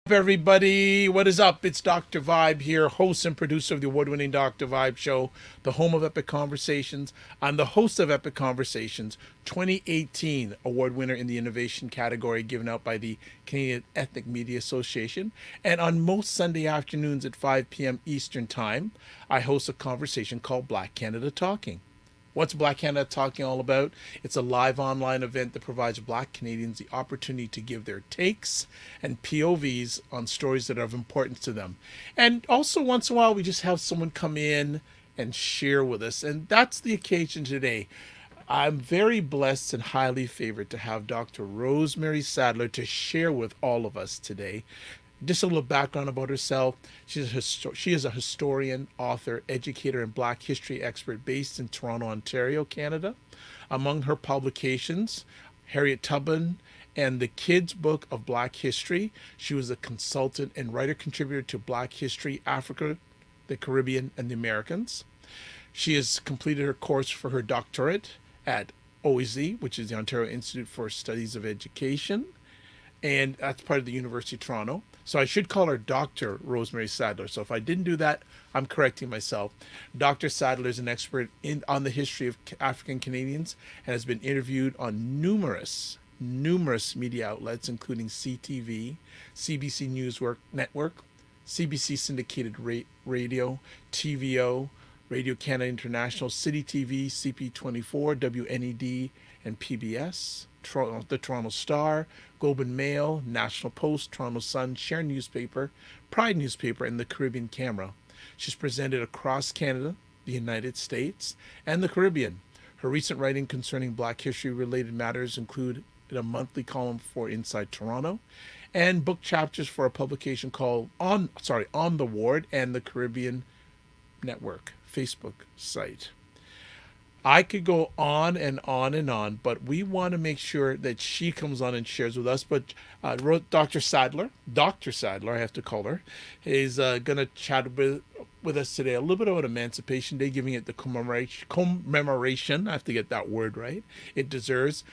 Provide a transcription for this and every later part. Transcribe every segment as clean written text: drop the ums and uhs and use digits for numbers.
Everybody, what is up? It's Dr. Vibe here, host and producer of the award-winning Dr. Vibe Show, the home of Epic Conversations. I'm the host of Epic Conversations, 2018 award winner in the innovation category given out by the Canadian Ethnic Media Association. And on most Sunday afternoons at 5 p.m. Eastern Time, I host a conversation called Black Canada Talking. What's Black Canada Talking all about? It's a live online event that provides Black Canadians the opportunity to give their takes and POVs on stories that are of importance to them. And also, once in a while, we just have someone come in and share with us. And that's the occasion today. I'm very blessed and highly favored to have Dr. Rosemary Sadlier to share with all of us today. Just a little background about herself. She is a historian, author, educator, and Black history expert based in Toronto, Ontario, Canada. Among her publications, Harriet Tubman and the Kids Book of Black History. She was a consultant and writer contributor to Black History, Africa, the Caribbean, and the Americans. She has completed her course for her doctorate at OISE, which is the Ontario Institute for Studies of Education, and that's part of the University of Toronto. So I should call her Dr. Rosemary Sadlier. So if I didn't do that, I'm correcting myself. Dr. Sadlier is an expert on the history of African Canadians and has been interviewed on numerous media outlets, including CTV, CBC News Network, CBC Syndicated Radio, TVO, Radio Canada International, City TV, CP24, WNED, and PBS, the Toronto Star, Globe and Mail, National Post, Toronto Sun, Share Newspaper, Pride Newspaper, and the Caribbean Camera. She's presented across Canada, the United States, and the Caribbean. Her recent writing concerning Black history-related matters include a monthly column for Inside Toronto, and book chapters for a publication called On the Ward and the Caribbean Network Facebook site. I could go on and on and on, but we want to make sure that she comes on and shares with us. But Dr. Sadlier, I have to call her, is going to chat with us today a little bit about Emancipation Day, giving it the commemoration, I have to get that word right, it deserves,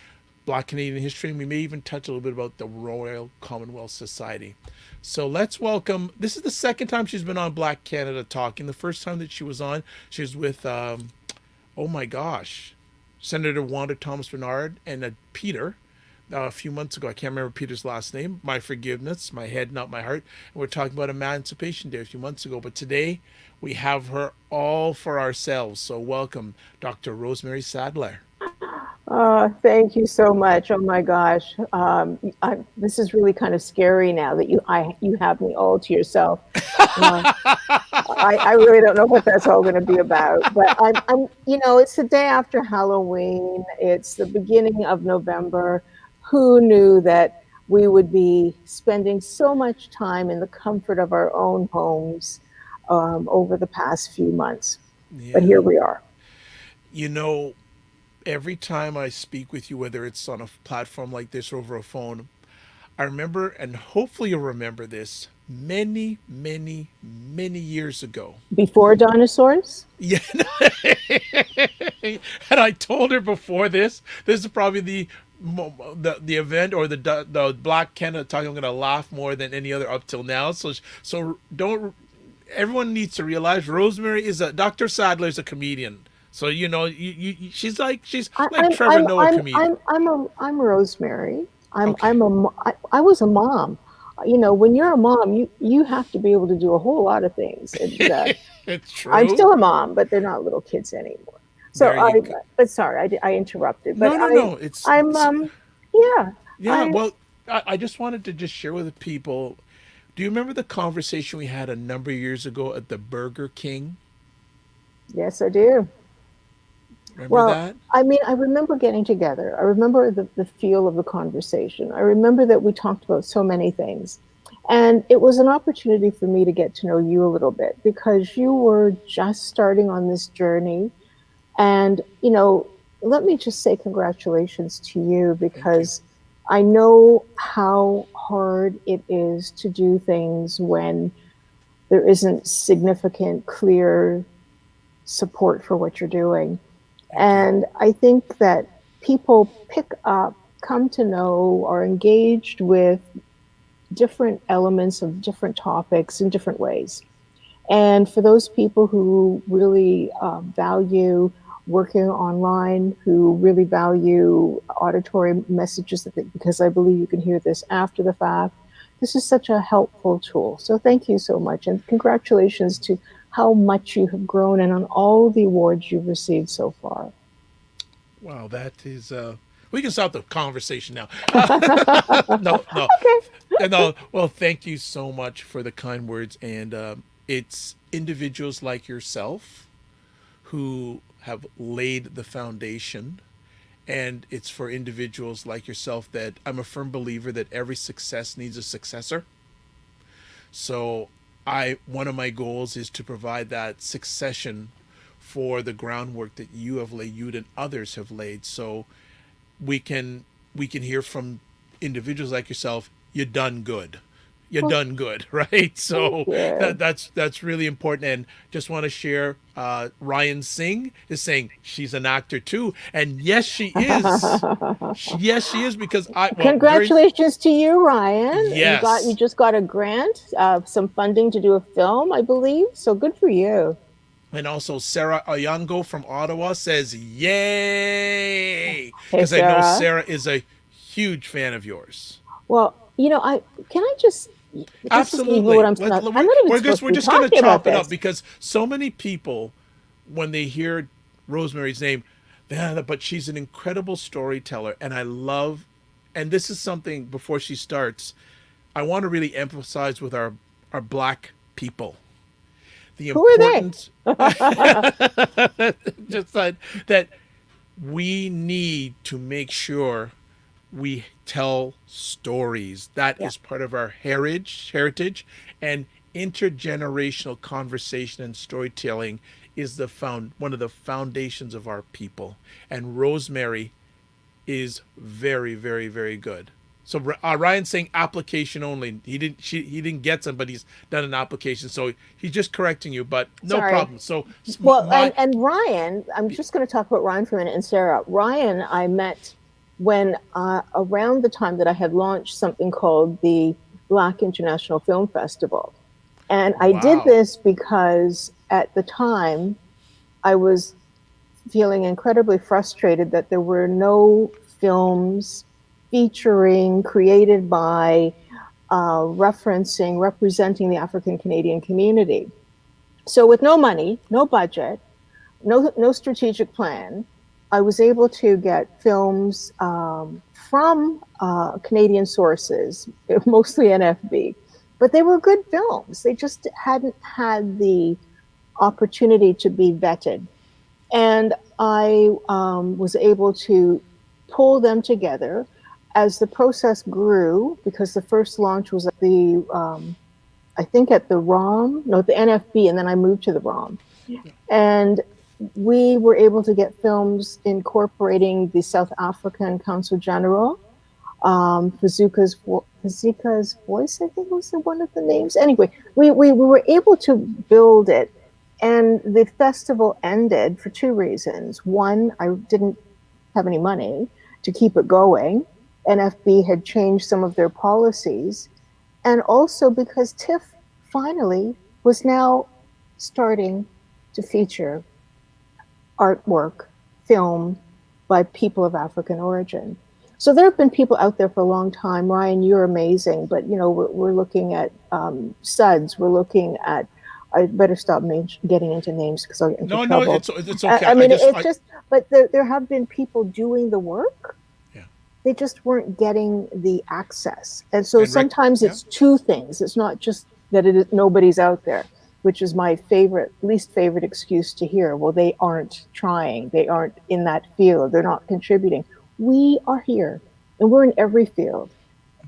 Black Canadian history, and we may even touch a little bit about the Royal Commonwealth Society. So let's welcome, this is the second time she's been on Black Canada Talking. The first time that she was on, she was with oh my gosh, Senator Wanda Thomas Bernard and Peter a few months ago. I can't remember Peter's last name. My forgiveness, my head, not my heart. And we're talking about Emancipation Day a few months ago. But today we have her all for ourselves. So welcome, Dr. Rosemary Sadlier. Thank you so much. Oh my gosh, this is really kind of scary now that you have me all to yourself. I really don't know what that's all going to be about, but I'm it's the day after Halloween. It's the beginning of November. Who knew that we would be spending so much time in the comfort of our own homes over the past few months? Yeah. But here we are. Every time I speak with you, whether it's on a platform like this or over a phone, I remember, and hopefully you'll remember this, many years ago. Before dinosaurs? Yeah. And I told her before this is probably the event or the Black Canada Talking I'm going to laugh more than any other up till now. So don't, everyone needs to realize Rosemary Dr. Sadlier is a comedian. So she's like Trevor Noah comedian. I'm Rosemary. I was a mom. When you're a mom, you have to be able to do a whole lot of things. It's true. I'm still a mom, but they're not little kids anymore. So but sorry, I interrupted. But no. Yeah. Well, I just wanted to just share with the people. Do you remember the conversation we had a number of years ago at the Burger King? Yes, I do. Remember that? I remember getting together. I remember the feel of the conversation. I remember that we talked about so many things. And it was an opportunity for me to get to know you a little bit because you were just starting on this journey. And, let me just say congratulations to you because I know how hard it is to do things when there isn't significant, clear support for what you're doing. And I think that people come to know, are engaged with different elements of different topics in different ways. And for those people who really value working online, who really value auditory messages, because I believe you can hear this after the fact, this is such a helpful tool. So thank you so much. And congratulations to how much you have grown and on all the awards you've received so far. Wow, that is. We can stop the conversation now. No, no, Okay. no. Well, thank you so much for the kind words, and it's individuals like yourself who have laid the foundation, and it's for individuals like yourself that I'm a firm believer that every success needs a successor. So, one of my goals is to provide that succession for the groundwork that you have laid, you and others have laid. So we can hear from individuals like yourself, you done good, you Well, done good, right? So yeah. that's really important. And just want to share, Ryan Singh is saying she's an actor too, and yes she is. Yes she is, because I, well, very, Congratulations to you, Ryan. You yes. just got a grant, some funding to do a film, I believe. So good for you. And also Sarah Oyango from Ottawa says yay, Hey, because I know Sarah. Sarah is a huge fan of yours. Well, I can I just this isn't even what Absolutely. I'm not even supposed We're to be just gonna talking about chop it up, this. because so many people, when they hear Rosemary's name, but she's an incredible storyteller, and I love, and this is something before she starts, I want to really emphasize with our black people the Who are they? importance, just that we need to make sure we tell stories. That Yeah. is part of our heritage, and intergenerational conversation and storytelling is one of the foundations of our people. And Rosemary is very, very, very good. So Ryan's saying application only. He didn't get some, but he's done an application. So he's just correcting you, but no Sorry. problem. So Well, my and Ryan, I'm just going to talk about Ryan for a minute, and Sarah. Ryan, I met when around the time that I had launched something called the Black International Film Festival. And I did wow. this because at the time I was feeling incredibly frustrated that there were no films featuring, created by, representing the African Canadian community. So, with no money, no budget, no strategic plan, I was able to get films from Canadian sources, mostly NFB, but they were good films. They just hadn't had the opportunity to be vetted. And I was able to pull them together as the process grew, because the first launch was at I think at the ROM, no, the NFB, and then I moved to the ROM. And we were able to get films incorporating the South African Council General, Fazika's Voice, I think was one of the names. Anyway, we were able to build it. And the festival ended for two reasons. One, I didn't have any money to keep it going. NFB had changed some of their policies. And also because TIFF finally was now starting to feature artwork, film by people of African origin. So there have been people out there for a long time. Ryan, you're amazing, but we're looking at SUDS. We're looking at. I better stop getting into names because I'll get into No, no, trouble. it's okay. I mean, it's just. But there have been people doing the work. Yeah. They just weren't getting the access, and so And Rick, sometimes yeah. it's two things. It's not just that nobody's out there, which is my least favorite excuse to hear. Well, they aren't trying. They aren't in that field. They're not contributing. We are here, and we're in every field,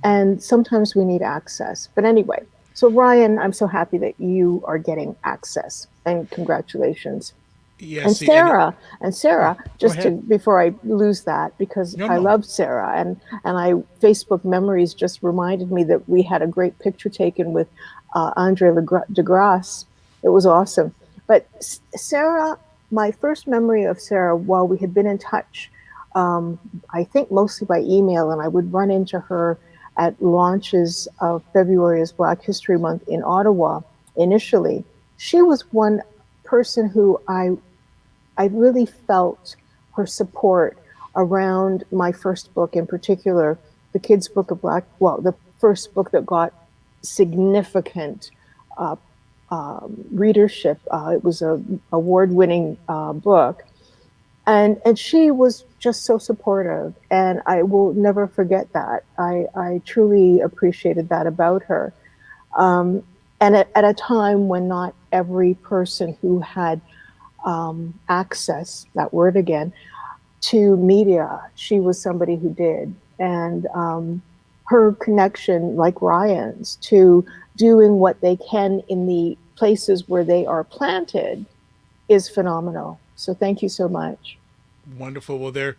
and sometimes we need access. But anyway, so Ryan, I'm so happy that you are getting access, and congratulations. Yeah, And see, and Sarah, go just to ahead. before I lose that, because No, I no. love Sarah, and I Facebook memories just reminded me that we had a great picture taken with Andre DeGrasse. It was awesome. But Sarah, my first memory of Sarah, while we had been in touch, I think mostly by email, and I would run into her at launches of February as Black History Month in Ottawa initially, she was one person who I really felt her support around my first book in particular, the kids' book of Black, well, the first book that got significant uh, readership. It was a award-winning book, and she was just so supportive, and I will never forget that. I truly appreciated that about her. Um, and at a time when not every person who had access, that word again, to media, she was somebody who did. And her connection, like Ryan's, to doing what they can in the places where they are planted is phenomenal. So thank you so much. Wonderful. Well, there,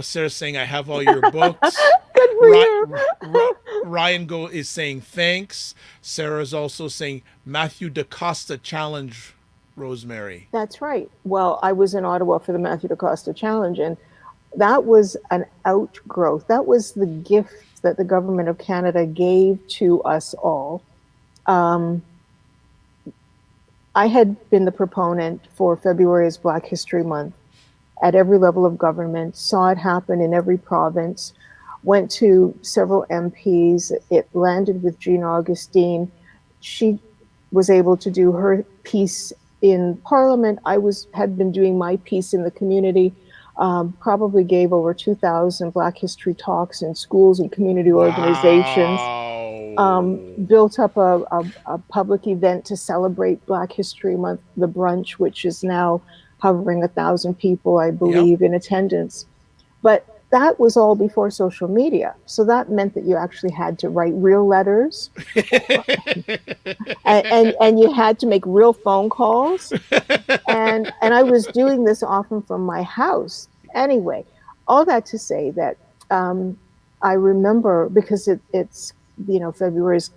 Sarah's saying I have all your books. Good for you. Ryan Go is saying thanks. Sarah's also saying Matthew DaCosta challenge, Rosemary. That's right. Well, I was in Ottawa for the Matthew DaCosta Challenge, and that was an outgrowth. That was the gift that the government of Canada gave to us all. Um, I had been the proponent for February as Black History Month at every level of government, saw it happen in every province, went to several MPs. It landed with Jean Augustine. She was able to do her piece in Parliament. Had been doing my piece in the community. Probably gave over 2,000 Black History talks in schools and community organizations. Wow. Built up a public event to celebrate Black History Month, the brunch, which is now hovering 1,000 people, I Yep. believe, in attendance. But that was all before social media. So that meant that you actually had to write real letters and you had to make real phone calls. And I was doing this often from my house. Anyway, all that to say that I remember, because it's, February is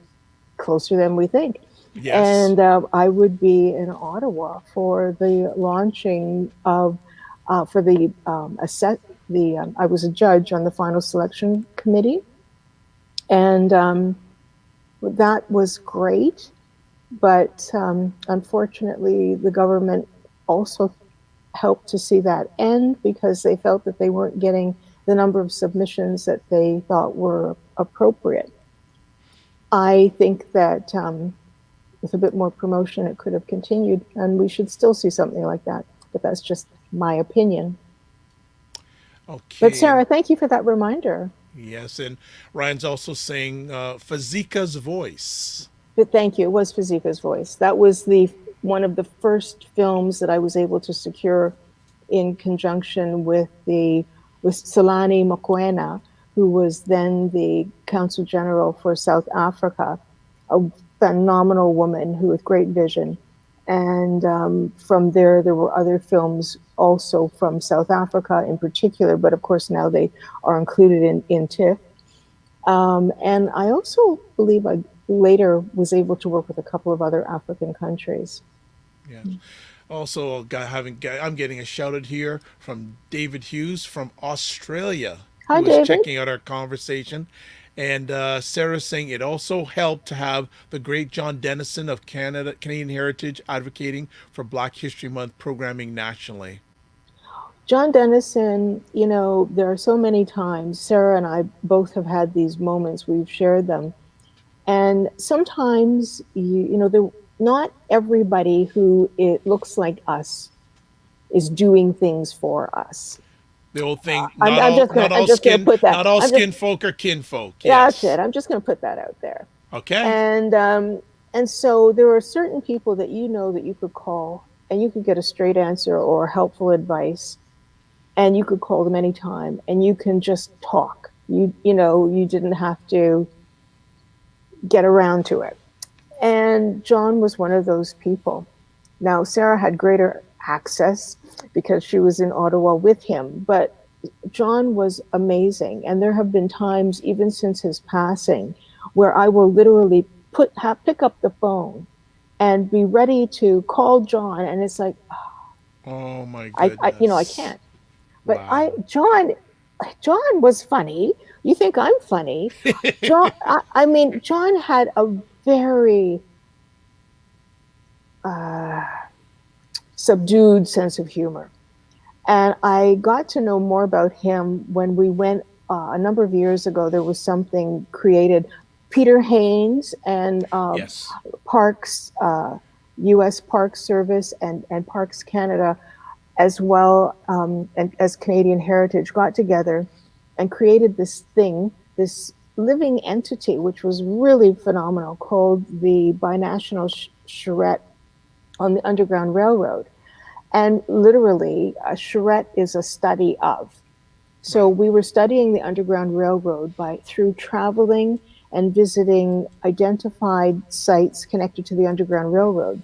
closer than we think. Yes. And I would be in Ottawa for the launching of, for the I was a judge on the final selection committee. And that was great. But unfortunately, the government also helped to see that end because they felt that they weren't getting the number of submissions that they thought were appropriate. I think that with a bit more promotion, it could have continued, and we should still see something like that. But that's just my opinion. But Okay. Sarah, thank you for that reminder. Yes, and Ryan's also saying Fazika's voice. But thank you. It was Fazika's voice. That was the one of the first films that I was able to secure in conjunction with Selani Mokoena, who was then the Consul General for South Africa, a phenomenal woman who with great vision. And from there were other films also from South Africa in particular, but of course now they are included in TIFF. And I also believe I later was able to work with a couple of other African countries. Yes. Also, I'm getting a shout out here from David Hughes from Australia, Hi, who is David. checking out our conversation. And Sarah's saying it also helped to have the great John Dennison of Canadian Heritage advocating for Black History Month programming nationally. John Dennison, there are so many times, Sarah and I both have had these moments, we've shared them. And sometimes, not everybody who it looks like us is doing things for us. The old thing, I'm just gonna put that. not all skin folk are kinfolk. That's it. Yes. I'm just gonna put that out there. Okay. And so there are certain people that that you could call and you could get a straight answer or helpful advice, and you could call them anytime and you can just talk. You didn't have to get around to it. And John was one of those people. Now, Sarah had greater access because she was in Ottawa with him, but John was amazing. And there have been times, even since his passing, where I will literally pick up the phone and be ready to call John. And it's like, Oh my I goodness. can't. But Wow. John was funny, You think I'm funny? John, I mean, John had a very uh, subdued sense of humor. And I got to know more about him when we went a number of years ago. There was something created. Peter Haynes and Yes. Parks, U.S. Park Service and Parks Canada, as well and as Canadian Heritage, got together and created this thing, this living entity, which was really phenomenal, called the Binational Charrette on the Underground Railroad. And literally, a charrette is a study of. So Right. we were studying the Underground Railroad by through traveling and visiting identified sites connected to the Underground Railroad.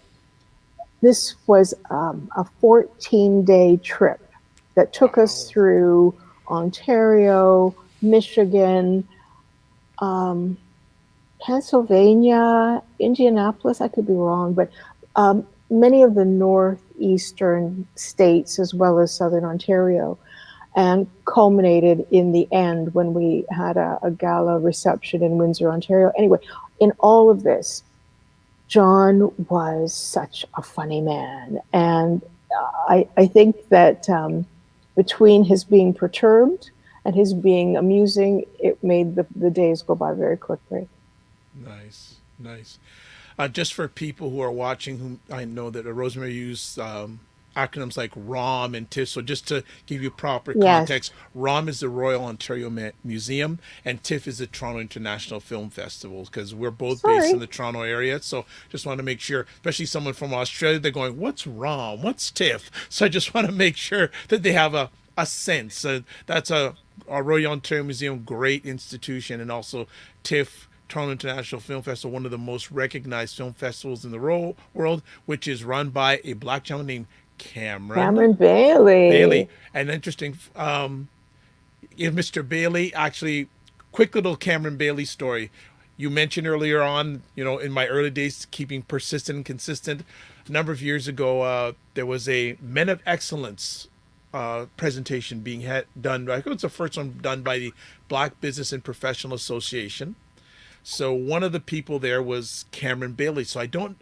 This was a 14-day trip that took us Wow. through Ontario, Michigan, um, Pennsylvania, Indianapolis. I could be wrong, but many of the northeastern states, as well as southern Ontario, and culminated in the end when we had a gala reception in Windsor, Ontario. Anyway, in all of this, John was such a funny man. And I think that between his being perturbed and his being amusing, it made the days go by very quickly. Nice. Nice. Just for people who are watching, who I know that Rosemary used acronyms like ROM and TIFF. So just to give you proper Yes. context, ROM is the Royal Ontario Museum, and TIFF is the Toronto International Film Festival, because we're both based in Sorry. the Toronto area. So just want to make sure, especially someone from Australia, they're going, "What's ROM? What's TIFF?" So I just want to make sure that they have a sense. That's a Royal Ontario Museum, great institution, and also TIFF, Toronto International Film Festival, one of the most recognized film festivals in the world, which is run by a black gentleman named Cameron Cameron Bailey. Bailey. And interesting, Mr. Bailey, actually, quick little Cameron Bailey story. You mentioned earlier on, in my early days, keeping persistent and consistent. A number of years ago, there was a Men of Excellence presentation being done. I think it was the first one done by the Black Business and Professional Association. So one of the people there was Cameron Bailey. So I don't.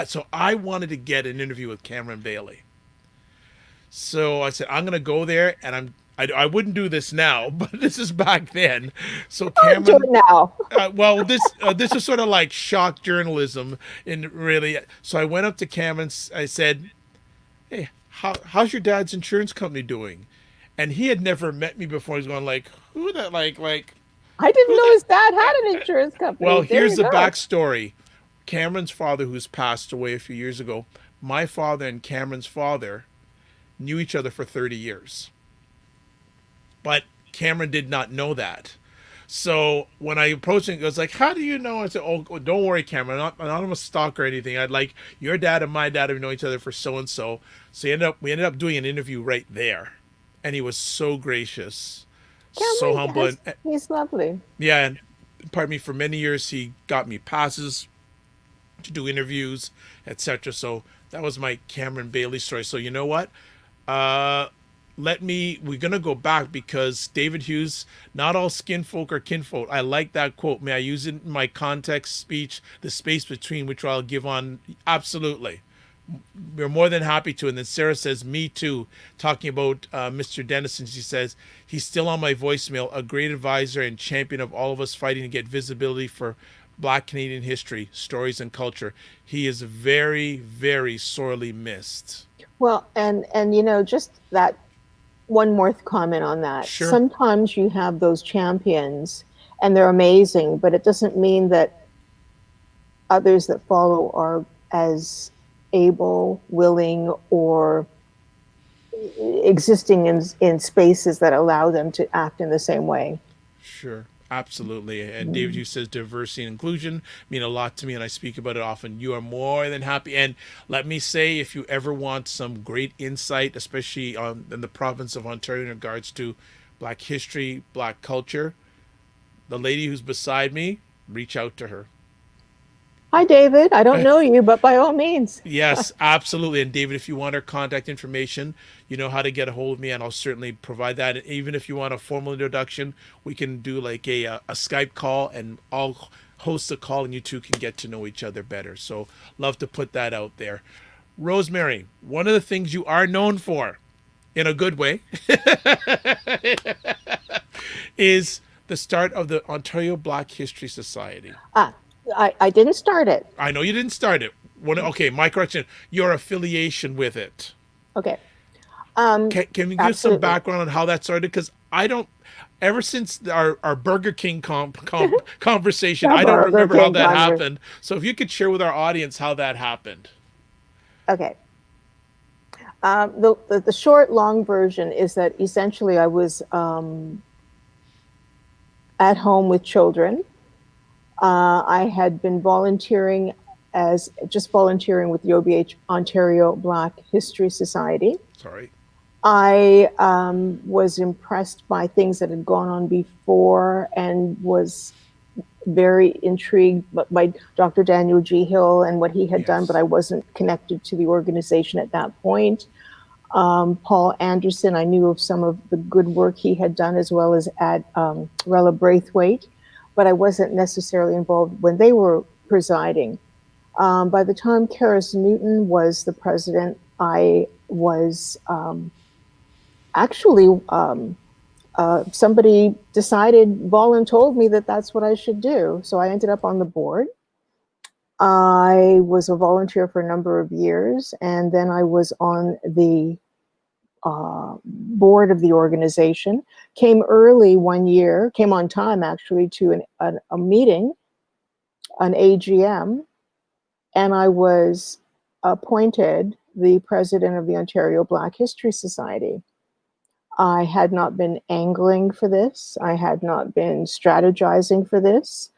So I wanted to get an interview with Cameron Bailey. So I said I'm gonna go there, and I wouldn't do this now, but this is back then. So I'll do Cameron. it now. Well, this is sort of like shock journalism, in really. So I went up to Cameron. I said, "Hey, how's your dad's insurance company doing?" And he had never met me before. He's going like, "Who that like I didn't who know that?" his dad had an insurance company. Well, There here's you the go. backstory. Cameron's father, who's passed away a few years ago, my father and Cameron's father knew each other for 30 years. But Cameron did not know that. So when I approached him, he was like, "How do you know?" I said, "Oh, don't worry, Cameron. I'm not a stalker or anything. I'd like your dad and my dad have known each other for so and so." So we ended up doing an interview right there. And he was so gracious, so Cameron humble. has, And he's lovely. yeah, and pardon me, for many years, he got me passes to do interviews, etc. So that was my Cameron Bailey story. So you know what? Uh, we're gonna go back because David Hughes, not all skin folk are kinfolk. I like that quote. May I use it in my context speech, the space between, which I'll give on? Absolutely. We're more than happy to. And then Sarah says, "Me too," talking about Mr. Dennison. She says, "He's still on my voicemail, a great advisor and champion of all of us fighting to get visibility for Black Canadian history, stories, and culture. He is very, very sorely missed." Well, and just that one more comment on that. Sure. Sometimes you have those champions and they're amazing, but it doesn't mean that others that follow are as able, willing, or existing in spaces that allow them to act in the same way. Sure, absolutely. And David Mm. Hughes says diversity and inclusion mean a lot to me, and I speak about it often. You are more than happy. And let me say, if you ever want some great insight, especially in the province of Ontario in regards to Black history, Black culture, the lady who's beside me, reach out to her. Hi, David. I don't know you, but by all means. Yes, absolutely. And David, if you want our contact information, you know how to get a hold of me, and I'll certainly provide that. And even if you want a formal introduction, we can do like a Skype call, and I'll host a call, and you two can get to know each other better. So, love to put that out there. Rosemary, one of the things you are known for, in a good way, is the start of the Ontario Black History Society. Ah, I didn't start it. I know you didn't start it. Okay, my correction, your affiliation with it. Okay. Can you give some Absolutely. background on how that started? Because I don't, ever since our Burger King conversation, The I don't Burger remember how King that Congress. happened. So if you could share with our audience how that happened. Okay. The short, long version is that essentially I was at home with children. I had been volunteering as just volunteering with the OBH Ontario Black History Society. Sorry. I was impressed by things that had gone on before and was very intrigued by Dr. Daniel G. Hill and what he had done, but Yes. I wasn't connected to the organization at that point. Paul Anderson, I knew of some of the good work he had done, as well as at Rella Braithwaite, but I wasn't necessarily involved when they were presiding. By the time Karis Newton was the president, I was actually somebody decided, told me that that's what I should do. So I ended up on the board. I was a volunteer for a number of years, and then I was on the board of the organization. Came early one year, came on time actually to a meeting, an AGM, and I was appointed the president of the Ontario Black History Society. I had not been angling for this. I had not been strategizing for this.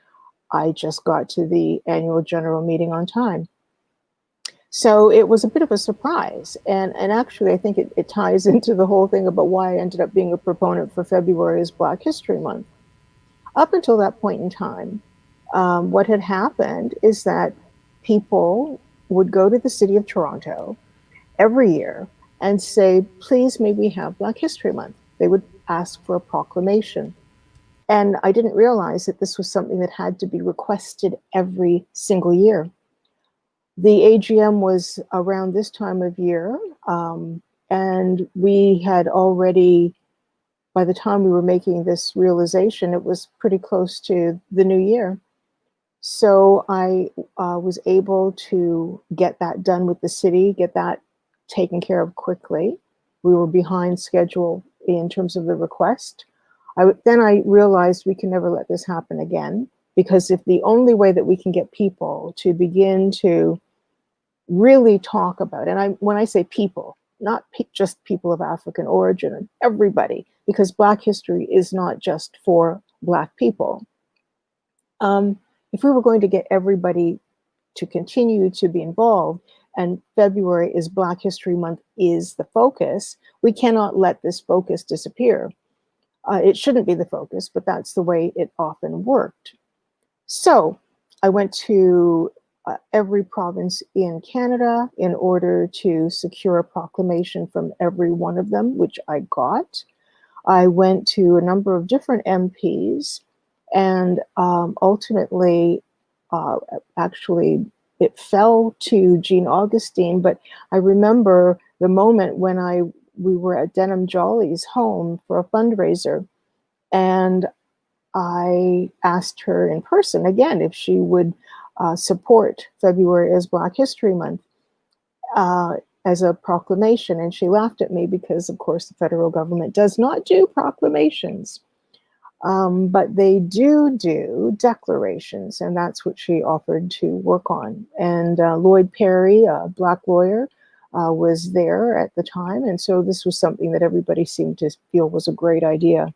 I just got to the annual general meeting on time. So it was a bit of a surprise. And actually, I think it ties into the whole thing about why I ended up being a proponent for February as Black History Month. Up until that point in time, what had happened is that people would go to the city of Toronto every year and say, please, may we have Black History Month? They would ask for a proclamation. And I didn't realize that this was something that had to be requested every single year. The AGM was around this time of year, and we had already, by the time we were making this realization, it was pretty close to the new year. So I was able to get that done with the city, get that taken care of quickly. We were behind schedule in terms of the request. Then I realized we can never let this happen again, because if the only way that we can get people to begin to really talk about, and when I say people, not just people of African origin, everybody, because Black history is not just for Black people. If we were going to get everybody to continue to be involved, and February is Black History Month is the focus, we cannot let this focus disappear. It shouldn't be the focus, but that's the way it often worked. So I went to every province in Canada in order to secure a proclamation from every one of them, which I got. I went to a number of different MPs, and ultimately, actually, it fell to Jean Augustine. But I remember the moment when we were at Denham Jolly's home for a fundraiser, and I asked her in person again if she would support February as Black History Month as a proclamation. And she laughed at me because, of course, the federal government does not do proclamations, but they do declarations. And that's what she offered to work on. And Lloyd Perry, a Black lawyer, was there at the time. And so this was something that everybody seemed to feel was a great idea.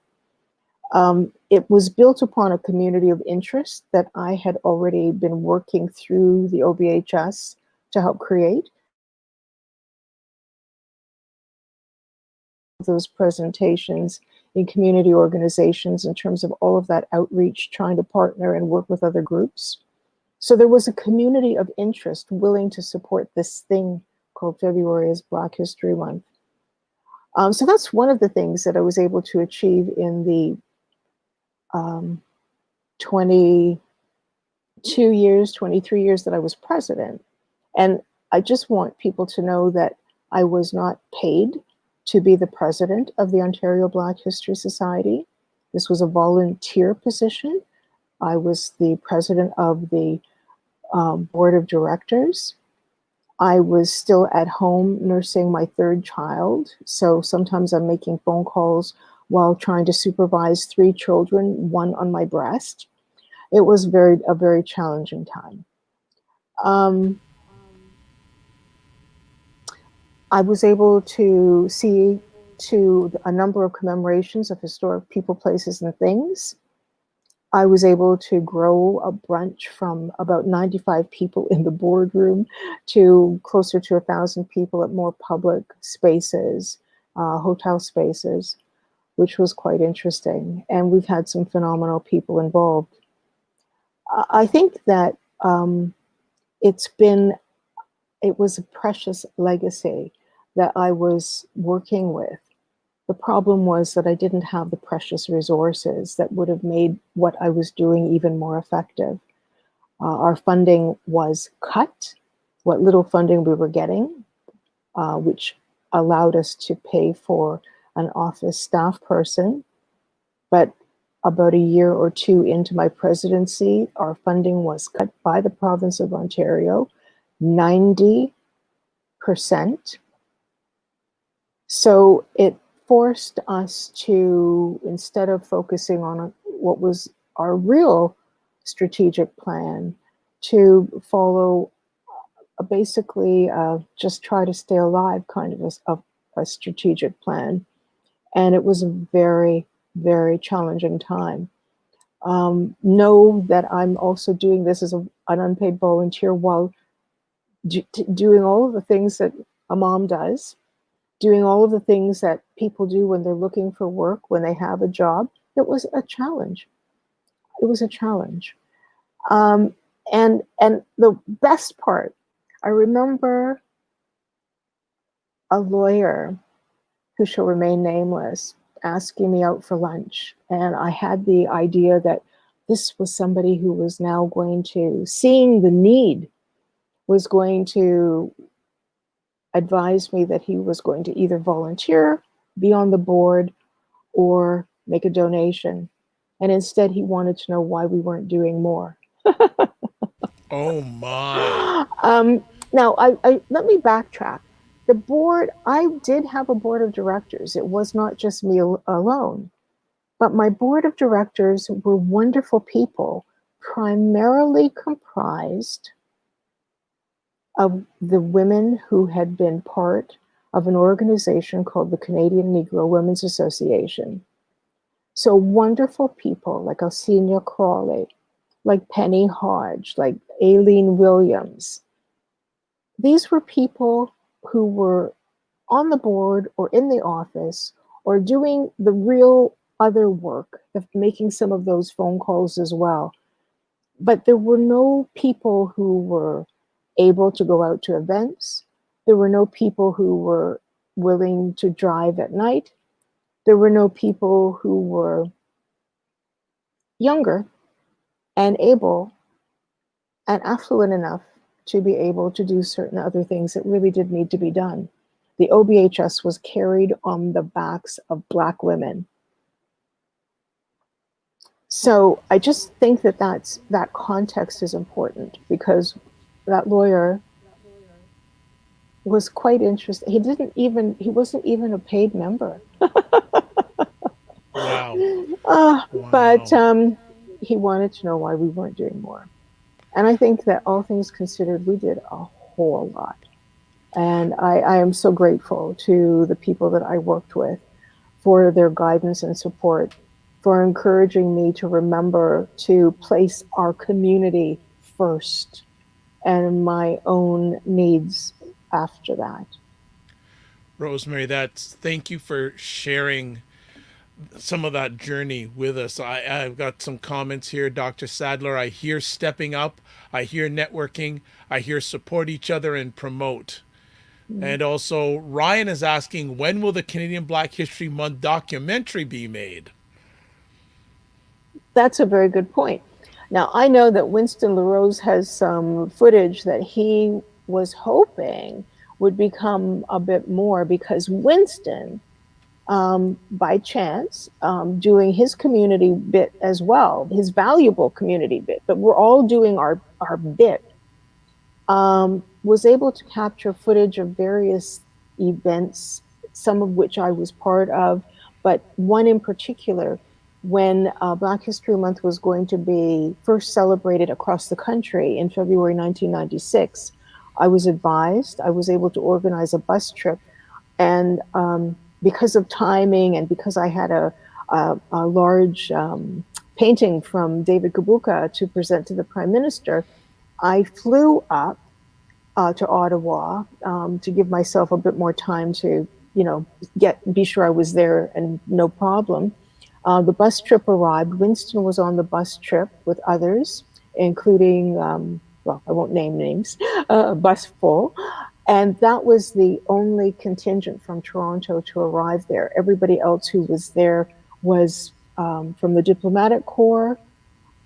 It was built upon a community of interest that I had already been working through the OBHS to help create. Those presentations in community organizations in terms of all of that outreach, trying to partner and work with other groups. So there was a community of interest willing to support this thing called February as Black History Month. So that's one of the things that I was able to achieve in the 22 years, 23 years that I was president. And I just want people to know that I was not paid to be the president of the Ontario Black History Society. This was a volunteer position. I was the president of the board of directors. I was still at home nursing my third child. So sometimes I'm making phone calls while trying to supervise 3 children, one on my breast. It was a very challenging time. I was able to see to a number of commemorations of historic people, places, and things. I was able to grow a brunch from about 95 people in the boardroom to closer to 1,000 people at more public spaces, hotel spaces, which was quite interesting. And we've had some phenomenal people involved. I think that it was a precious legacy that I was working with. The problem was that I didn't have the precious resources that would have made what I was doing even more effective. Our funding was cut, what little funding we were getting, which allowed us to pay for an office staff person. But about a year or 2 into my presidency, our funding was cut by the province of Ontario, 90%. So it forced us to, instead of focusing on what was our real strategic plan, to follow basically just try to stay alive kind of a strategic plan. And it was a very, very challenging time. Know that I'm also doing this as an unpaid volunteer while doing all of the things that a mom does, doing all of the things that people do when they're looking for work, when they have a job. It was a challenge. It was a challenge. And the best part, I remember a lawyer who shall remain nameless asking me out for lunch. And I had the idea that this was somebody who was now going to, seeing the need, was going to advised me that he was going to either volunteer, be on the board, or make a donation. And instead, he wanted to know why we weren't doing more. Oh my. Now, let me backtrack. The board, I did have a board of directors. It was not just me alone. But my board of directors were wonderful people, primarily comprised of the women who had been part of an organization called the Canadian Negro Women's Association. So wonderful people like Alcina Crawley, like Penny Hodge, like Aileen Williams. These were people who were on the board or in the office or doing the real other work of making some of those phone calls as well. But there were no people who were able to go out to events. There were no people who were willing to drive at night. There were no people who were younger and able and affluent enough to be able to do certain other things that really did need to be done. The OBHS was carried on the backs of Black women. So I just think that that context is important, because that lawyer was quite interested. He wasn't even a paid member. Wow. But Wow. he wanted to know why we weren't doing more. And I think that all things considered, we did a whole lot. And I am so grateful to the people that I worked with for their guidance and support, for encouraging me to remember to place our community first and my own needs after that. Rosemary, thank you for sharing some of that journey with us. I've got some comments here. Dr. Sadler, I hear stepping up, I hear networking, I hear support each other and promote. Mm. And also, Ryan is asking, when will the Canadian Black History Month documentary be made? That's a very good point. Now, I know that Winston LaRose has some footage that he was hoping would become a bit more, because Winston, by chance, doing his community bit as well, his valuable community bit, but we're all doing our bit, was able to capture footage of various events, some of which I was part of, but one in particular, when Black History Month was going to be first celebrated across the country in February 1996. I was advised, I was able to organize a bus trip, and because of timing and because I had a large painting from David Kabuka to present to the Prime Minister, I flew up to Ottawa to give myself a bit more time to, be sure I was there and no problem. The bus trip arrived. Winston was on the bus trip with others, including, well, I won't name names, a bus full. And that was the only contingent from Toronto to arrive there. Everybody else who was there was from the Diplomatic Corps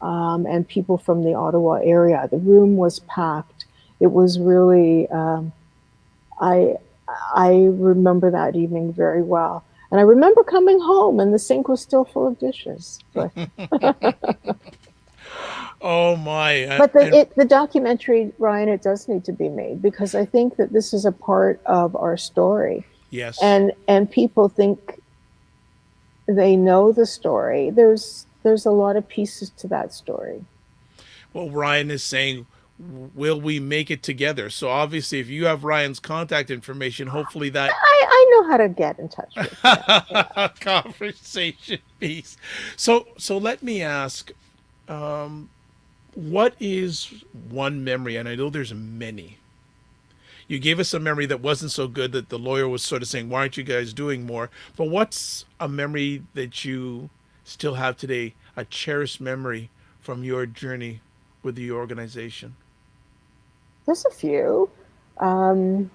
and people from the Ottawa area. The room was packed. It was really, I remember that evening very well. And I remember coming home and the sink was still full of dishes. But, Oh my! but the documentary, Ryan, it does need to be made, because I think that this is a part of our story. Yes. And people think they know the story. There's a lot of pieces to that story. Well, Ryan is saying, will we make it together? So obviously, if you have Ryan's contact information, hopefully that I know how to get in touch with him. Yeah. conversation piece. So let me ask, what is one memory? And I know there's many. You gave us a memory that wasn't so good, that the lawyer was sort of saying, why aren't you guys doing more? But what's a memory that you still have today, a cherished memory from your journey with the organization? There's a few. Um,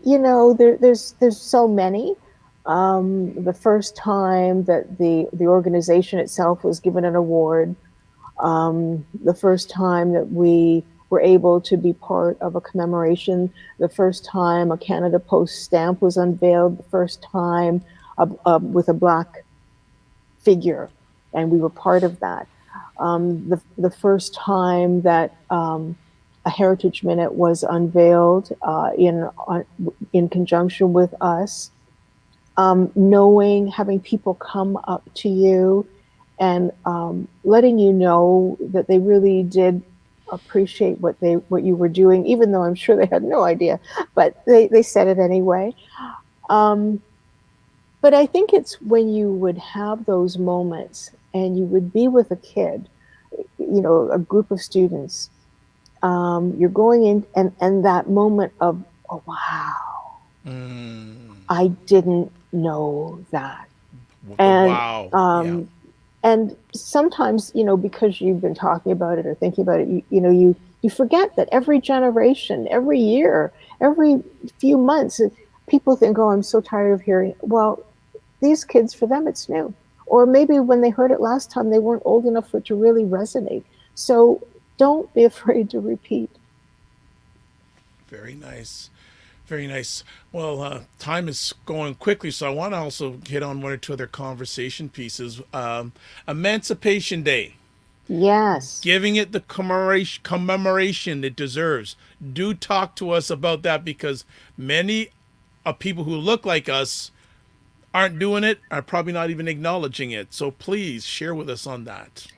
there's so many. The first time that the organization itself was given an award, the first time that we were able to be part of a commemoration, the first time a Canada Post stamp was unveiled, the first time with a Black figure, and we were part of that. The first time that a Heritage Minute was unveiled in conjunction with us, having people come up to you and letting you know that they really did appreciate what you were doing, even though I'm sure they had no idea, but they said it anyway. But I think it's when you would have those moments and you would be with a kid, a group of students, you're going in and that moment of, oh, wow, I didn't know that. And Wow. Yeah. and sometimes, because you've been talking about it or thinking about it, you forget that every generation, every year, every few months, people think, oh, I'm so tired of hearing. Well, these kids, for them, it's new. Or maybe when they heard it last time, they weren't old enough for it to really resonate. So don't be afraid to repeat. Very nice. Very nice. Well, time is going quickly, so I want to also hit on one or two other conversation pieces. Emancipation Day, Yes. giving it the commemoration it deserves. Do talk to us about that, because many people who look like us aren't doing it, are probably not even acknowledging it. So please share with us on that.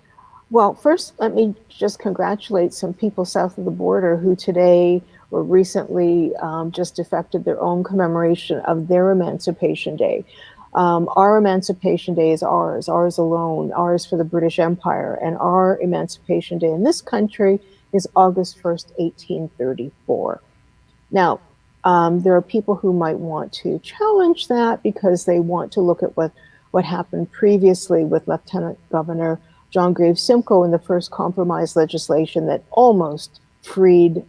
Well, first, let me just congratulate some people south of the border who today or recently just effected their own commemoration of their Emancipation Day. Our Emancipation Day is ours alone, ours for the British Empire, and our Emancipation Day in this country is August 1st, 1834. Now, There are people who might want to challenge that because they want to look at what happened previously with Lieutenant Governor John Graves Simcoe in the first compromise legislation that almost freed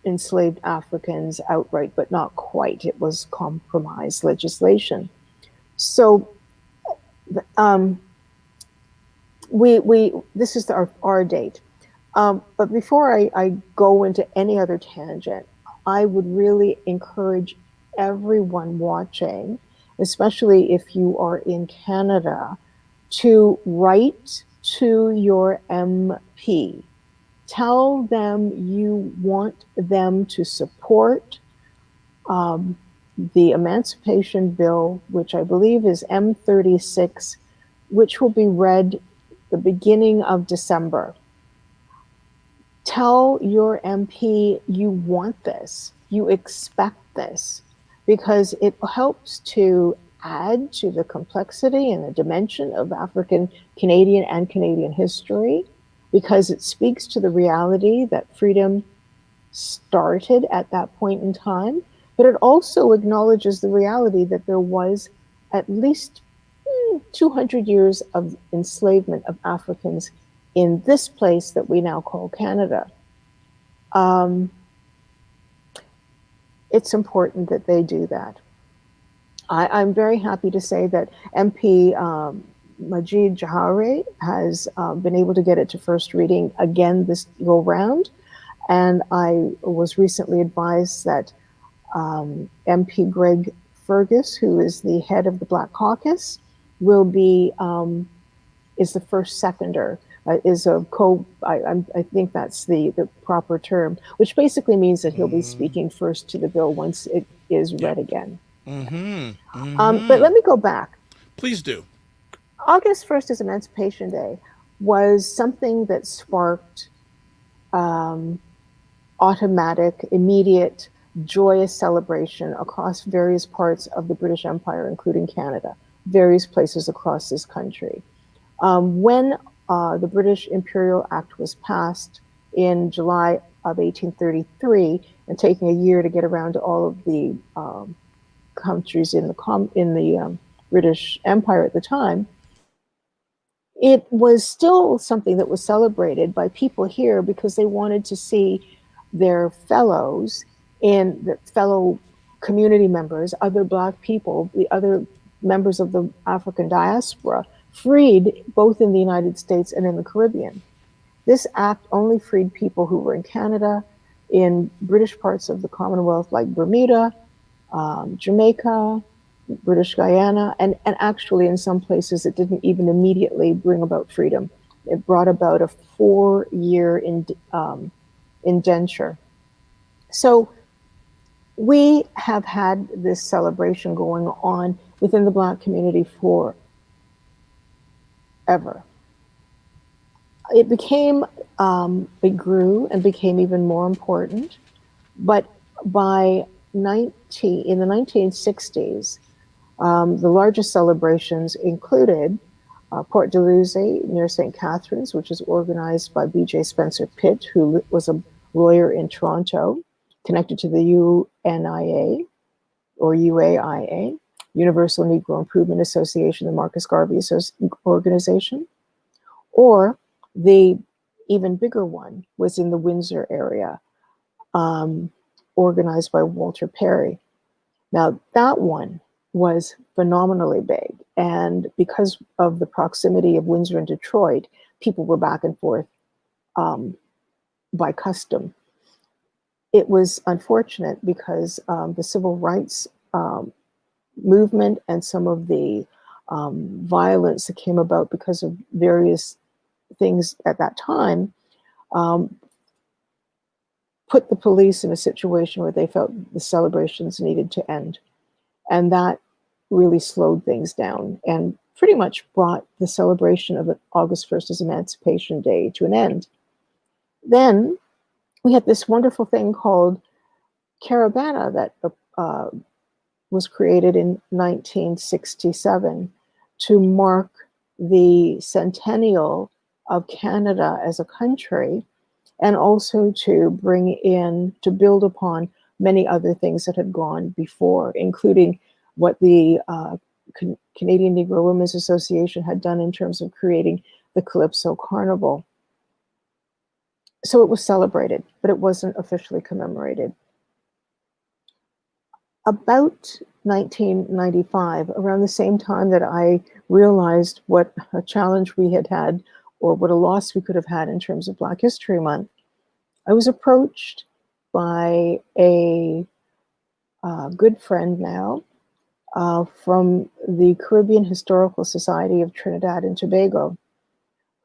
enslaved Africans outright, but not quite. It was compromise legislation. So this is our date. But before I go into any other tangent, I would really encourage everyone watching, especially if you are in Canada, to write to your MP. Tell them you want them to support the Emancipation Bill, which I believe is M36, which will be read the beginning of December. Tell your MP you want this, you expect this, because it helps to add to the complexity and the dimension of African Canadian and Canadian history, because it speaks to the reality that freedom started at that point in time, but it also acknowledges the reality that there was at least 200 years of enslavement of Africans in this place that we now call Canada. It's important that they do that. I'm very happy to say that MP Majid Jahare has been able to get it to first reading again this go round. And I was recently advised that MP Greg Fergus, who is the head of the Black Caucus, will be, is the first seconder, is a I think that's the proper term, which basically means that he'll be speaking first to the bill once it is read again. But let me go back. Please do. August 1st is Emancipation Day was something that sparked automatic, immediate, joyous celebration across various parts of the British Empire, including Canada, various places across this country. When the British Imperial Act was passed in July of 1833, and taking a year to get around to all of the countries in the British Empire at the time, it was still something that was celebrated by people here because they wanted to see their fellows and the fellow community members, other Black people, the other members of the African diaspora, freed both in the United States and in the Caribbean. This act only freed people who were in Canada, in British parts of the Commonwealth like Bermuda, Jamaica, British Guyana, and actually in some places it didn't even immediately bring about freedom. It brought about a 4-year indenture. So we have had this celebration going on within the Black community for ever. It became, it grew and became even more important, but by in the 1960s, the largest celebrations included Port Dalhousie near St. Catharines, which is organized by B.J. Spencer Pitt, who was a lawyer in Toronto, connected to the UNIA or UAIA, Universal Negro Improvement Association, the Marcus Garvey organization. Or the even bigger one was in the Windsor area, organized by Walter Perry. Now that one was phenomenally big, and because of the proximity of Windsor and Detroit, people were back and forth by custom. It was unfortunate because the civil rights movement and some of the violence that came about because of various things at that time put the police in a situation where they felt the celebrations needed to end. And that really slowed things down and pretty much brought the celebration of August 1st as Emancipation Day to an end. Then we had this wonderful thing called Caravana that was created in 1967 to mark the centennial of Canada as a country, and also to bring in, to build upon many other things that had gone before, including what the Canadian Negro Women's Association had done in terms of creating the Calypso Carnival. So it was celebrated, but it wasn't officially commemorated. About 1995, around the same time that I realized what a challenge we had had, or what a loss we could have had in terms of Black History Month, I was approached by a good friend now from the Caribbean Historical Society of Trinidad and Tobago,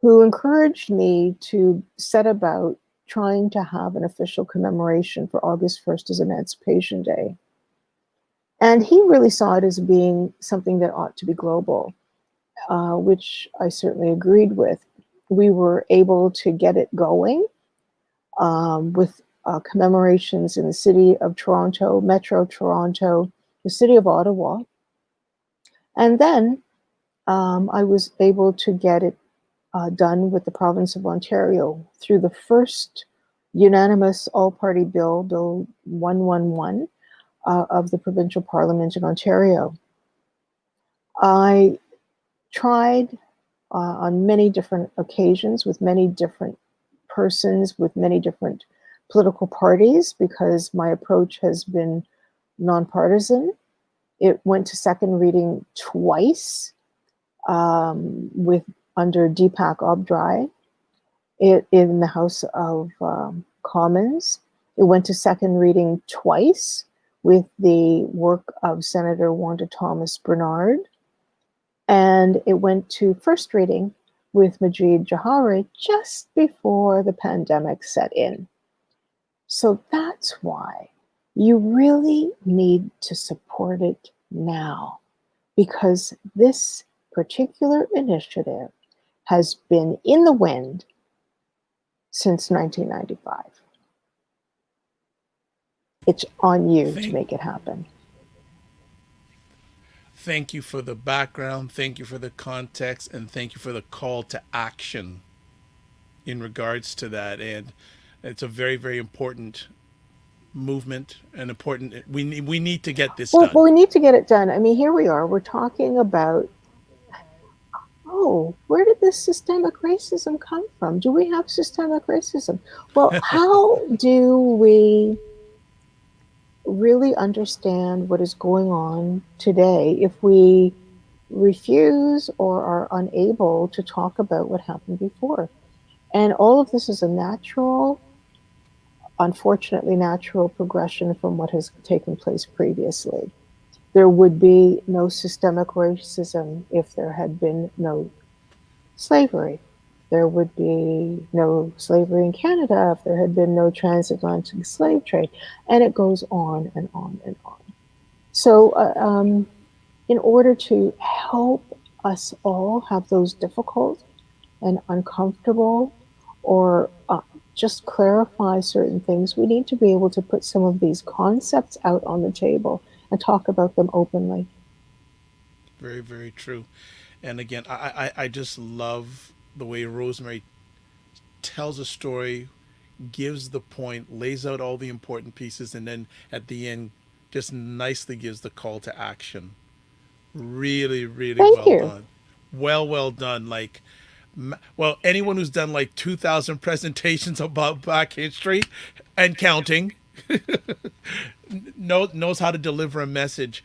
who encouraged me to set about trying to have an official commemoration for August 1st as Emancipation Day. And he really saw it as being something that ought to be global, which I certainly agreed with. We were able to get it going with commemorations in the city of Toronto, Metro Toronto, the city of Ottawa. And then I was able to get it done with the province of Ontario through the first unanimous all-party bill, Bill 111, of the provincial parliament in Ontario. I tried on many different occasions with many different persons, with many different political parties, because my approach has been nonpartisan. It went to second reading twice with under Deepak Obdrai in the House of Commons. It went to second reading twice with the work of Senator Wanda Thomas Bernard. And it went to first reading with Majid Jahari just before the pandemic set in. So that's why you really need to support it now, because this particular initiative has been in the wind since 1995. It's on you to make it happen. Thank you for the background, thank you for the context, and thank you for the call to action in regards to that. And it's a very, very important movement and important. We need to get this done. Well, we need to get it done. I mean, here we are. We're talking about, oh, where did this systemic racism come from? Do we have systemic racism? Well, how do we really understand what is going on today if we refuse or are unable to talk about what happened before? And all of this is a natural, unfortunately natural progression from what has taken place previously. There would be no systemic racism if there had been no slavery. There would be no slavery in Canada if there had been no transatlantic slave trade. And it goes on and on and on. So in order to help us all have those difficult and uncomfortable or just clarify certain things, we need to be able to put some of these concepts out on the table and talk about them openly. Very, very true. And again, I just love the way Rosemary tells a story, gives the point, lays out all the important pieces, and then at the end just nicely gives the call to action. Really, really Thank you. done. Well done. Like, well, anyone who's done like 2,000 presentations about Black history and counting knows how to deliver a message.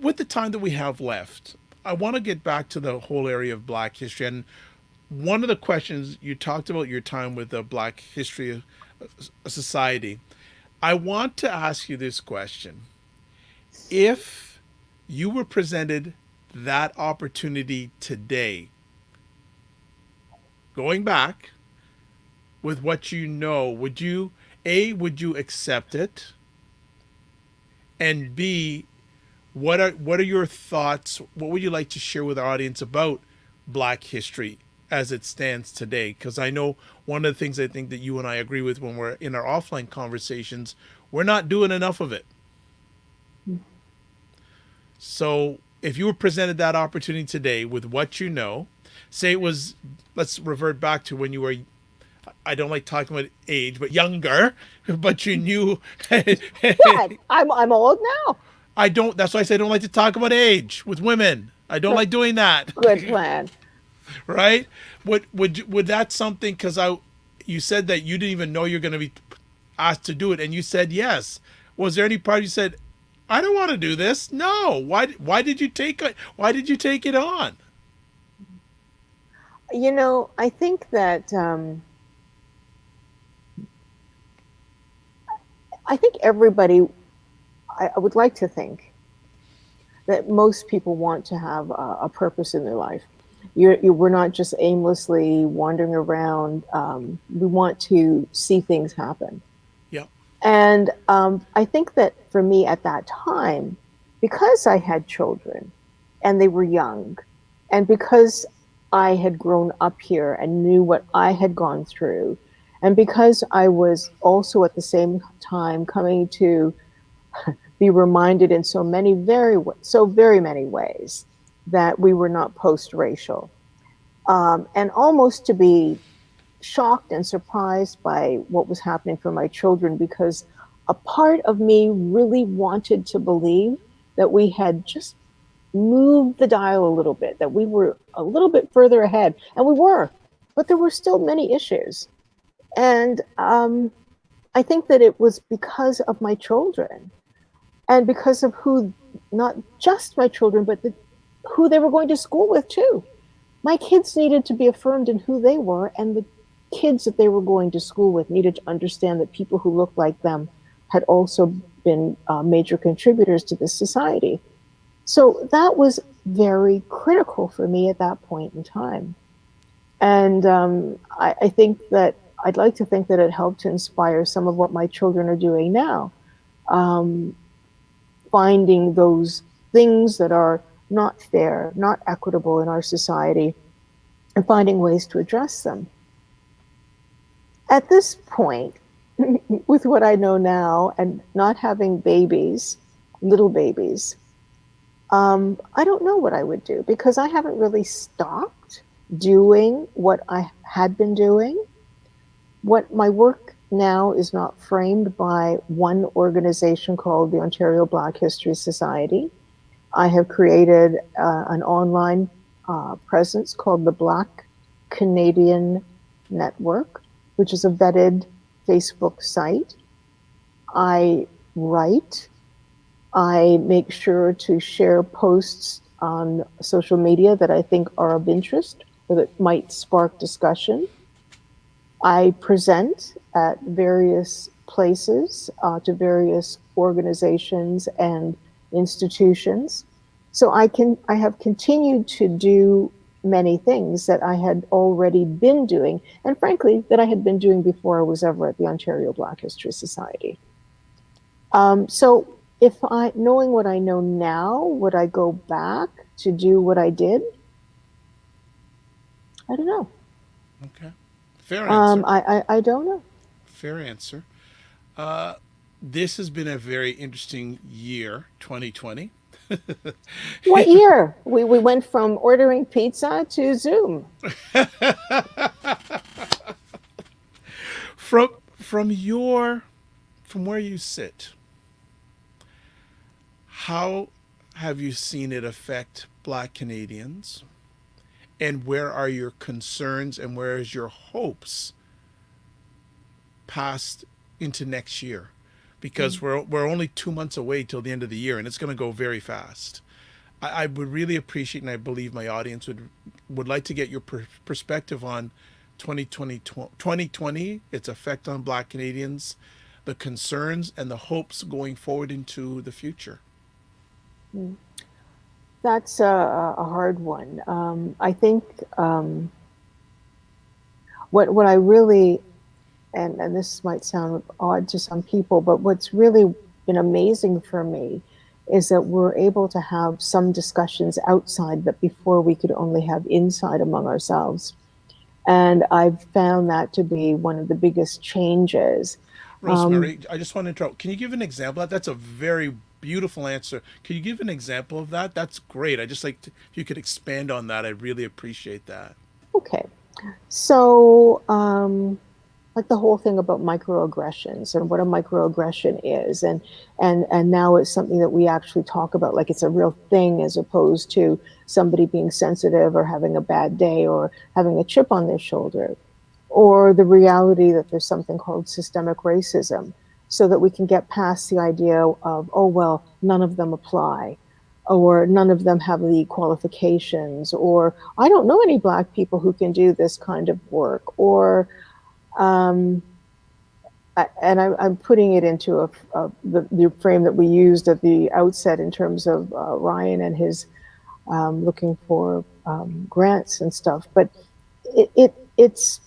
With the time that we have left, I want to get back to the whole area of Black history. And one of the questions you talked about your time with the Black History Society. I want to ask you this question. If you were presented that opportunity today, going back with what you know, would you accept it? And B, what are your thoughts? What would you like to share with our audience about Black history as it stands today? Because I know one of the things I think that you and I agree with when we're in our offline conversations, we're not doing enough of it. So if you were presented that opportunity today with what you know, say it was, let's revert back to when you were I don't like talking about age, but younger, but you knew. What? I'm old now. I don't, that's why I say I don't like to talk about age with women. I don't like doing that. Good plan. Right? Would that something, because you said that you didn't even know you're going to be asked to do it, and you said yes. Was there any part you said, I don't want to do this? No. Why did you take it? Why did you take it on? I think that I think everybody. I would like to think that most people want to have a purpose in their life. We're not just aimlessly wandering around. We want to see things happen. Yeah. And I think that for me at that time, because I had children and they were young, and because I had grown up here and knew what I had gone through, and because I was also at the same time coming to be reminded in so very many ways that we were not post-racial, and almost to be shocked and surprised by what was happening for my children, because a part of me really wanted to believe that we had just moved the dial a little bit, that we were a little bit further ahead, and we were, but there were still many issues. And I think that it was because of my children, and because of who, not just my children, but who they were going to school with too. My kids needed to be affirmed in who they were, and the kids that they were going to school with needed to understand that people who looked like them had also been major contributors to this society. So that was very critical for me at that point in time. And I think that I'd like to think that it helped to inspire some of what my children are doing now. Finding those things that are not fair, not equitable in our society, and finding ways to address them. At this point, with what I know now and not having babies, little babies, I don't know what I would do, because I haven't really stopped doing what I had been doing. What my work now is not framed by one organization called the Ontario Black History Society. I have created an online presence called the Black Canadian Network, which is a vetted Facebook site. I write. I make sure to share posts on social media that I think are of interest or that might spark discussion. I present at various places to various organizations and institutions. So I have continued to do many things that I had already been doing, and frankly, that I had been doing before I was ever at the Ontario Black History Society. So if knowing what I know now, would I go back to do what I did? I don't know. Okay. Fair answer. I don't know. Fair answer. This has been a very interesting year, 2020. What year? We went from ordering pizza to Zoom. From where you sit, how have you seen it affect Black Canadians? And where are your concerns and where is your hopes past into next year? Because we're only 2 months away till the end of the year, and it's going to go very fast. I would really appreciate, and I believe my audience would like to get your perspective on 2020, its effect on Black Canadians, the concerns and the hopes going forward into the future. That's a hard one. I think what I really, and this might sound odd to some people, but what's really been amazing for me is that we're able to have some discussions outside that before we could only have inside among ourselves. And I've found that to be one of the biggest changes. Rosemary, I just want to interrupt. Can you give an example? That's a very beautiful answer. Can you give an example of that? That's great. I just like to, if you could expand on that, I'd really appreciate that. Okay. So like the whole thing about microaggressions and what a microaggression is, and now it's something that we actually talk about like it's a real thing, as opposed to somebody being sensitive or having a bad day or having a chip on their shoulder, or the reality that there's something called systemic racism, so that we can get past the idea of, oh well, none of them apply, or none of them have the qualifications, or I don't know any Black people who can do this kind of work, or um, I'm putting it into the frame that we used at the outset in terms of Ryan and his looking for grants and stuff. But it's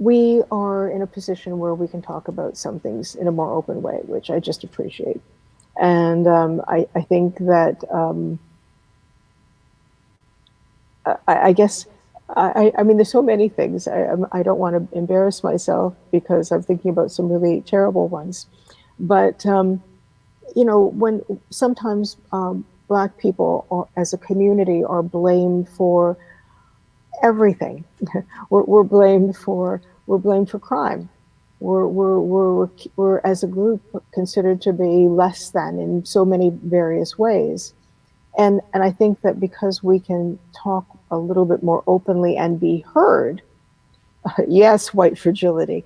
we are in a position where we can talk about some things in a more open way, which I just appreciate. And I think that I guess I mean, there's so many things. I don't want to embarrass myself because I'm thinking about some really terrible ones. But you know, when sometimes Black people as a community are blamed for everything. we're blamed for crime. We're as a group considered to be less than in so many various ways. And I think that because we can talk a little bit more openly and be heard, yes, white fragility.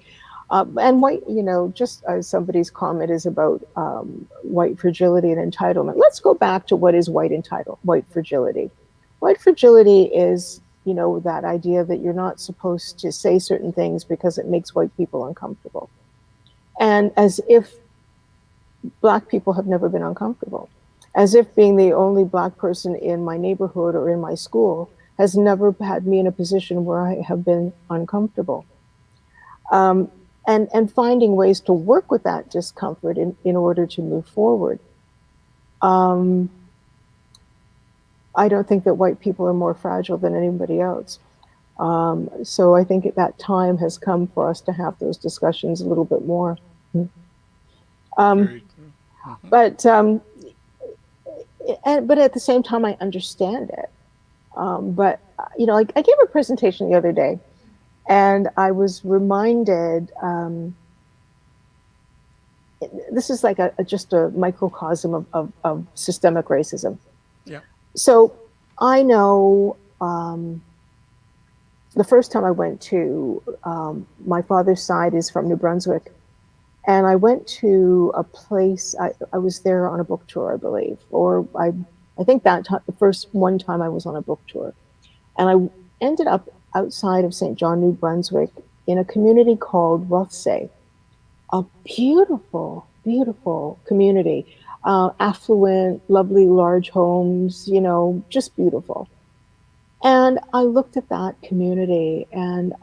And white, you know, just as somebody's comment is about white fragility and entitlement. Let's go back to what is white fragility. White fragility is, you know, that idea that you're not supposed to say certain things because it makes white people uncomfortable. And as if Black people have never been uncomfortable, as if being the only Black person in my neighborhood or in my school has never had me in a position where I have been uncomfortable. And finding ways to work with that discomfort in order to move forward. I don't think that white people are more fragile than anybody else. So I think that time has come for us to have those discussions a little bit more. But at the same time, I understand it. But you know, I gave a presentation the other day, and I was reminded. This is like just a microcosm of systemic racism. Yeah. So I know the first time I went to my father's side is from New Brunswick. And I went to a place, I was there on a book tour, I believe, or I think that the first one time I was on a book tour. And I ended up outside of St. John, New Brunswick, in a community called Rothsay, a beautiful, beautiful community, affluent, lovely, large homes, you know, just beautiful. And I looked at that community and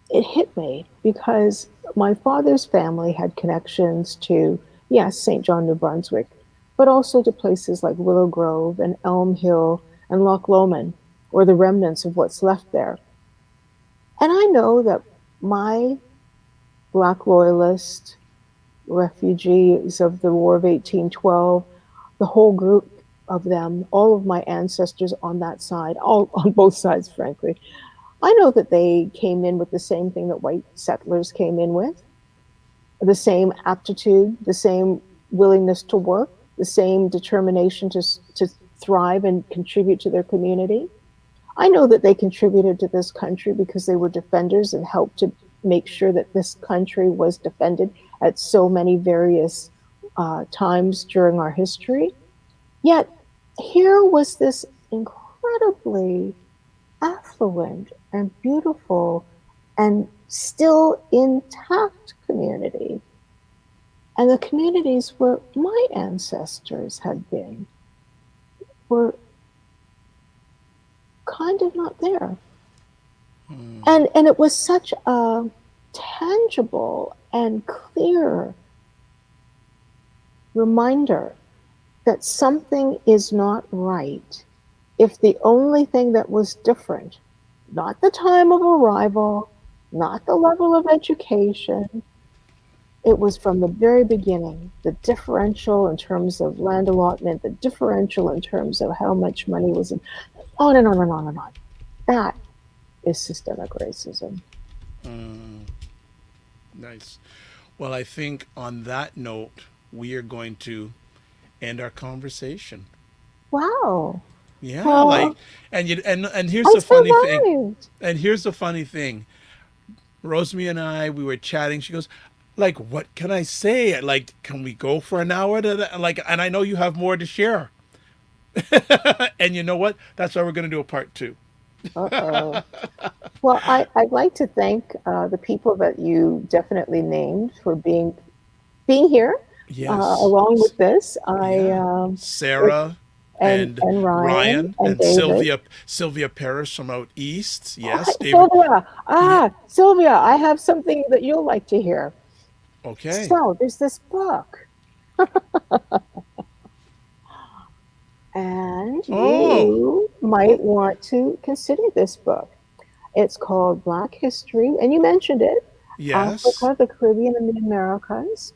it hit me because my father's family had connections to, yes, St. John, New Brunswick, but also to places like Willow Grove and Elm Hill and Loch Lomond, or the remnants of what's left there. And I know that my Black Loyalist refugees of the War of 1812, the whole group of them, all of my ancestors on that side, all on both sides, frankly, I know that they came in with the same thing that white settlers came in with, the same aptitude, the same willingness to work, the same determination to thrive and contribute to their community. I know that they contributed to this country because they were defenders and helped to make sure that this country was defended at so many various times during our history. Yet here was this incredibly affluent and beautiful and still intact community. And the communities where my ancestors had been were kind of not there. And it was such a tangible and clear reminder that something is not right if the only thing that was different, not the time of arrival, not the level of education, it was from the very beginning, the differential in terms of land allotment, the differential in terms of how much money was in. On and on and on and on. That is systemic racism. Mm, nice. Well, I think on that note, we are going to end our conversation. Wow. Yeah, like, Well, and here's I the funny thing. survived. And here's the funny thing. Rosemary and I, we were chatting. She goes, like, what can I say? Like, can we go for an hour? Like, and I know you have more to share. And you know what? That's why we're going to do a part two. Uh-oh. Well, I'd like to thank the people that you definitely named for being here Yes. along with this. Yeah. It, Sarah and and Ryan Ryan and and David. Sylvia Parrish from out east. Oh, Yes, David. Sylvia, Yeah. Sylvia, I have something that you'll like to hear. Okay. So there's this book, and Oh. you might want to consider this book. It's called Black History, and you mentioned it, Yes. Africa, the Caribbean, and the Americas.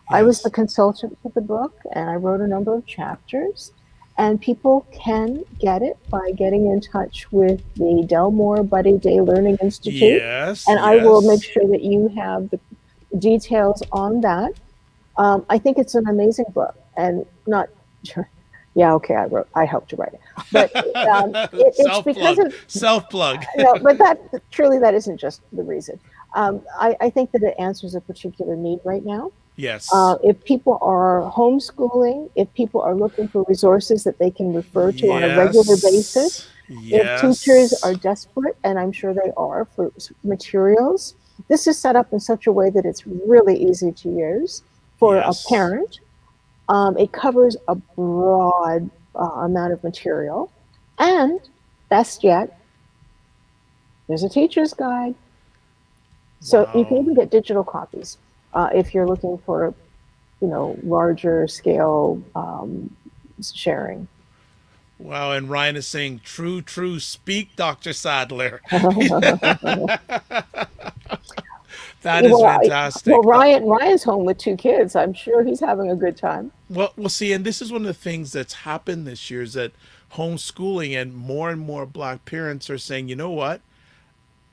I was the Yes. consultant for the book, and I wrote a number of chapters. And people can get it by getting in touch with the Delmore Buddy Day Learning Institute. Yes. And I will make Yes. sure that you have the details on that. I think it's an amazing book, and not sure. Yeah, okay, I helped to write it, but it's Self because plug. of Self plug. no, but that truly that isn't just the reason. I think that it answers a particular need right now. Yes. If people are homeschooling, if people are looking for resources that they can refer to on a regular basis, Yes. if teachers are Yes. desperate, and I'm sure they are for materials, this is set up in such a way that it's really easy to use for a Yes. parent. It covers a broad amount of material. And best yet, there's a teacher's guide. So you can Wow. even get digital copies if you're looking for, larger scale sharing. Wow. And Ryan is saying, true, true. Speak, Dr. Sadler. That is well, fantastic. Ryan's home with two kids. I'm sure he's having a good time. Well, we'll see. And this is one of the things that's happened this year is that homeschooling and more Black parents are saying, you know what?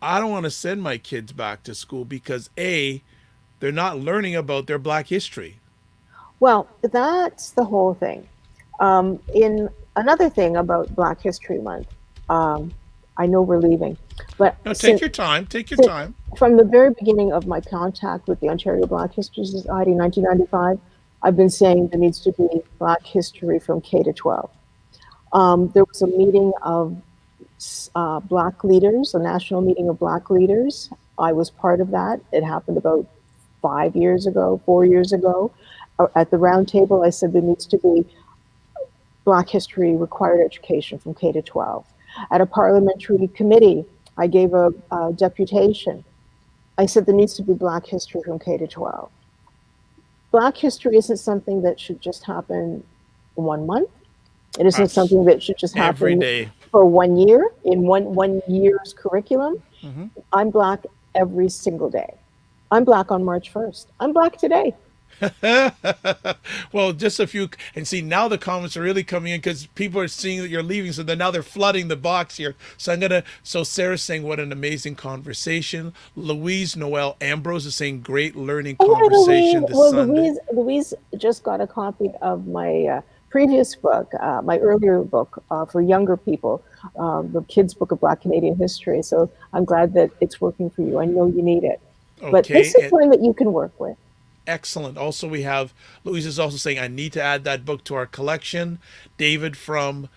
I don't want to send my kids back to school because A, they're not learning about their Black history. Well, that's the whole thing. In another thing about Black History Month, um, I know we're leaving, but No, take your time. Take your since time. from the very beginning of my contact with the Ontario Black History Society in 1995, I've been saying there needs to be Black history from K to 12. There was a meeting of Black leaders, a national meeting of Black leaders. I was part of that. It happened about 5 years ago, 4 years ago. At the round table, I said there needs to be Black history required education from K to 12. At a parliamentary committee, I gave a deputation. I said there needs to be Black history from K to 12. Black history isn't something that should just happen 1 month. It isn't That's something that should just every happen day. for 1 year in one year's curriculum. Mm-hmm. I'm Black every single day. I'm Black on March 1st. I'm Black today. Well, just a few, and see now the comments are really coming in because people are seeing that you're leaving, so now they're flooding the box here. So I'm gonna. So Sarah's saying, "What an amazing conversation." Louise Noel Ambrose is saying, "Great learning Oh, hi, conversation Louise. this Well, Sunday." Louise just got a copy of my previous book, my earlier book for younger people, the kids' book of Black Canadian history. So I'm glad that it's working for you. I know you need it. But Okay, this is and one that you can work with. excellent. Also, we have Louise is also saying, "I need to add that book to our collection." David from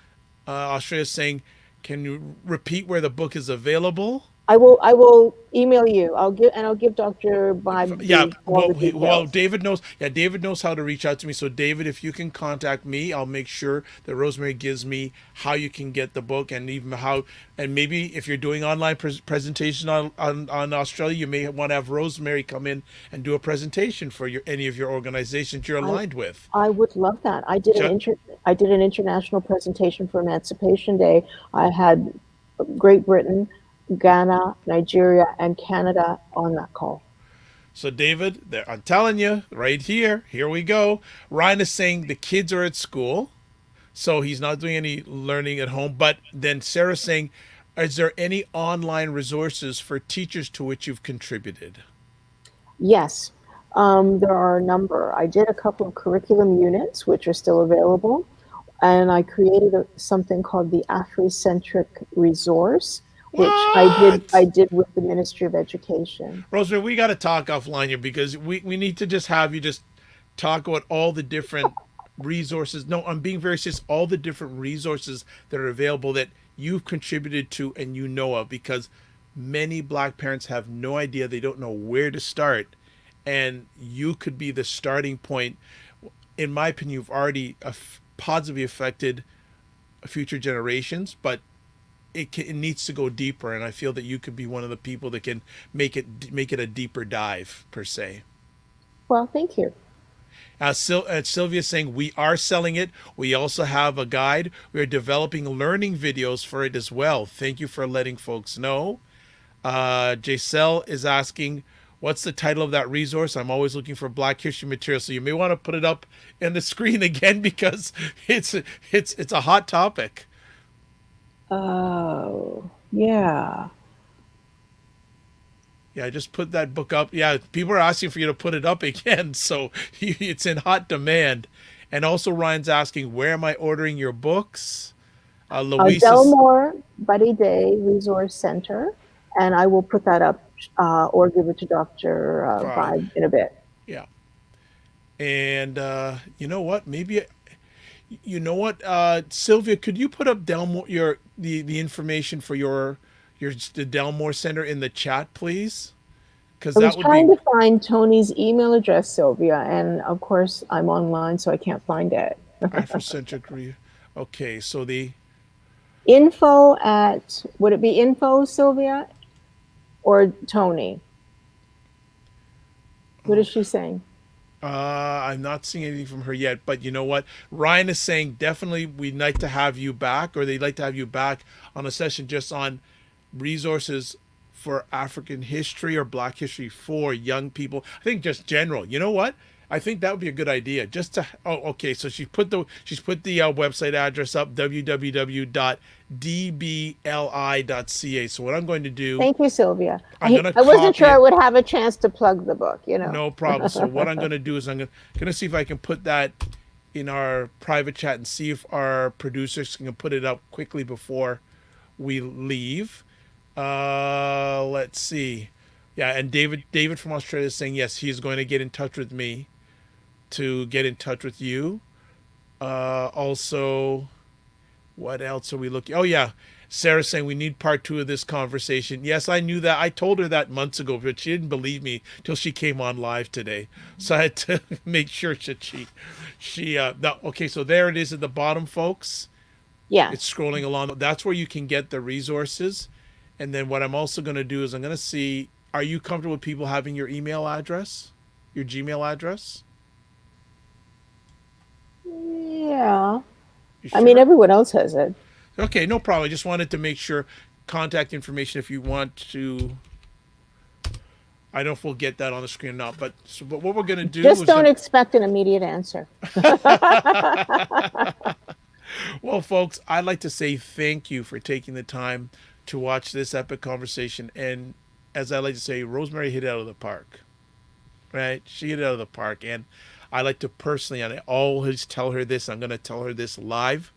Australia is saying, "Can you repeat where the book is available?" I will email you. I'll give Dr. Vibe Yeah, all the well, details. David knows. Yeah, David knows how to reach out to me. So, David, if you can contact me, I'll make sure that Rosemary gives me how you can get the book, and even how, and maybe if you're doing online presentation on Australia, you may want to have Rosemary come in and do a presentation for any of your organizations you're I aligned with. I would love that. Ju- I did an international presentation for Emancipation Day. I had Great Britain, Ghana, Nigeria, and Canada on that call. So, David, I'm telling you, right here we go. Ryan is saying the kids are at school. So he's not doing any learning at home. But then Sarah's saying, is there any online resources for teachers to which you've contributed? Yes, there are a number. I did a couple of curriculum units, which are still available, and I created something called the Afrocentric Resource, which I What? did with the Ministry of Education. Rosemary, we got to talk offline here because we need to just have you just talk about all the different resources. No, I'm being very serious. All the different resources that are available that you've contributed to and you know of, because many Black parents have no idea. They don't know where to start. And you could be the starting point. In my opinion, you've already positively affected future generations, but it needs to go deeper. And I feel that you could be one of the people that can make it a deeper dive per se. Well, thank you. Sylvia's saying we are selling it. We also have a guide. We are developing learning videos for it as well. Thank you for letting folks know. Giselle is asking, what's the title of that resource? I'm always looking for Black history material. So you may want to put it up in the screen again because it's a hot topic. Oh, yeah. Yeah, I just put that book up. Yeah, people are asking for you to put it up again, so it's in hot demand. And also, Ryan's asking, where am I ordering your books? Luis is Delmore Buddy Day Resource Center, and I will put that up or give it to Dr. Vibe. Vibe in a bit. Yeah, and you know what? Maybe Sylvia, could you put up Delmore the information for the Delmore Center in the chat, please? Because I was that would trying be to find Tony's email address, Sylvia, and of course I'm online, so I can't find it. Afrocentric. Okay, so the Info at, would it be info, Sylvia, or Tony? What is she saying? I'm not seeing anything from her yet, but you know what? Ryan is saying definitely we'd like to have you back, or they'd like to have you back on a session just on resources for African history or Black history for young people. I think just general. You know what? I think that would be a good idea. Just to okay. So she's put the website address up, www.dbli.ca. So what I'm going to do, Thank you, Sylvia. I'm going to I wasn't sure copy I it. would have a chance to plug the book, you know. No problem. So what I'm going to do is I'm going to see if I can put that in our private chat and see if our producers can put it up quickly before we leave. Let's see. Yeah, and David from Australia is saying yes, he's going to get in touch with me to get in touch with you. Also, what else are we looking? Oh yeah, Sarah's saying we need part 2 of this conversation. Yes, I knew that. I told her that months ago, but she didn't believe me till she came on live today. So I had to make sure that okay, so there it is at the bottom, folks. Yeah. It's scrolling along. That's where you can get the resources. And then what I'm also going to do is I'm going to see, are you comfortable with people having your email address, your Gmail address? Yeah. You I mean, sure? everyone else has it. Okay, no problem. I just wanted to make sure contact information if you want to. I don't know if we'll get that on the screen or not, but what we're going to do Just is don't expect an immediate answer. well, folks, I'd like to say thank you for taking the time to watch this epic conversation. And as I like to say, Rosemary hit it out of the park, right? She hit it out of the park. And I like to personally, and I always tell her this, I'm going to tell her this live.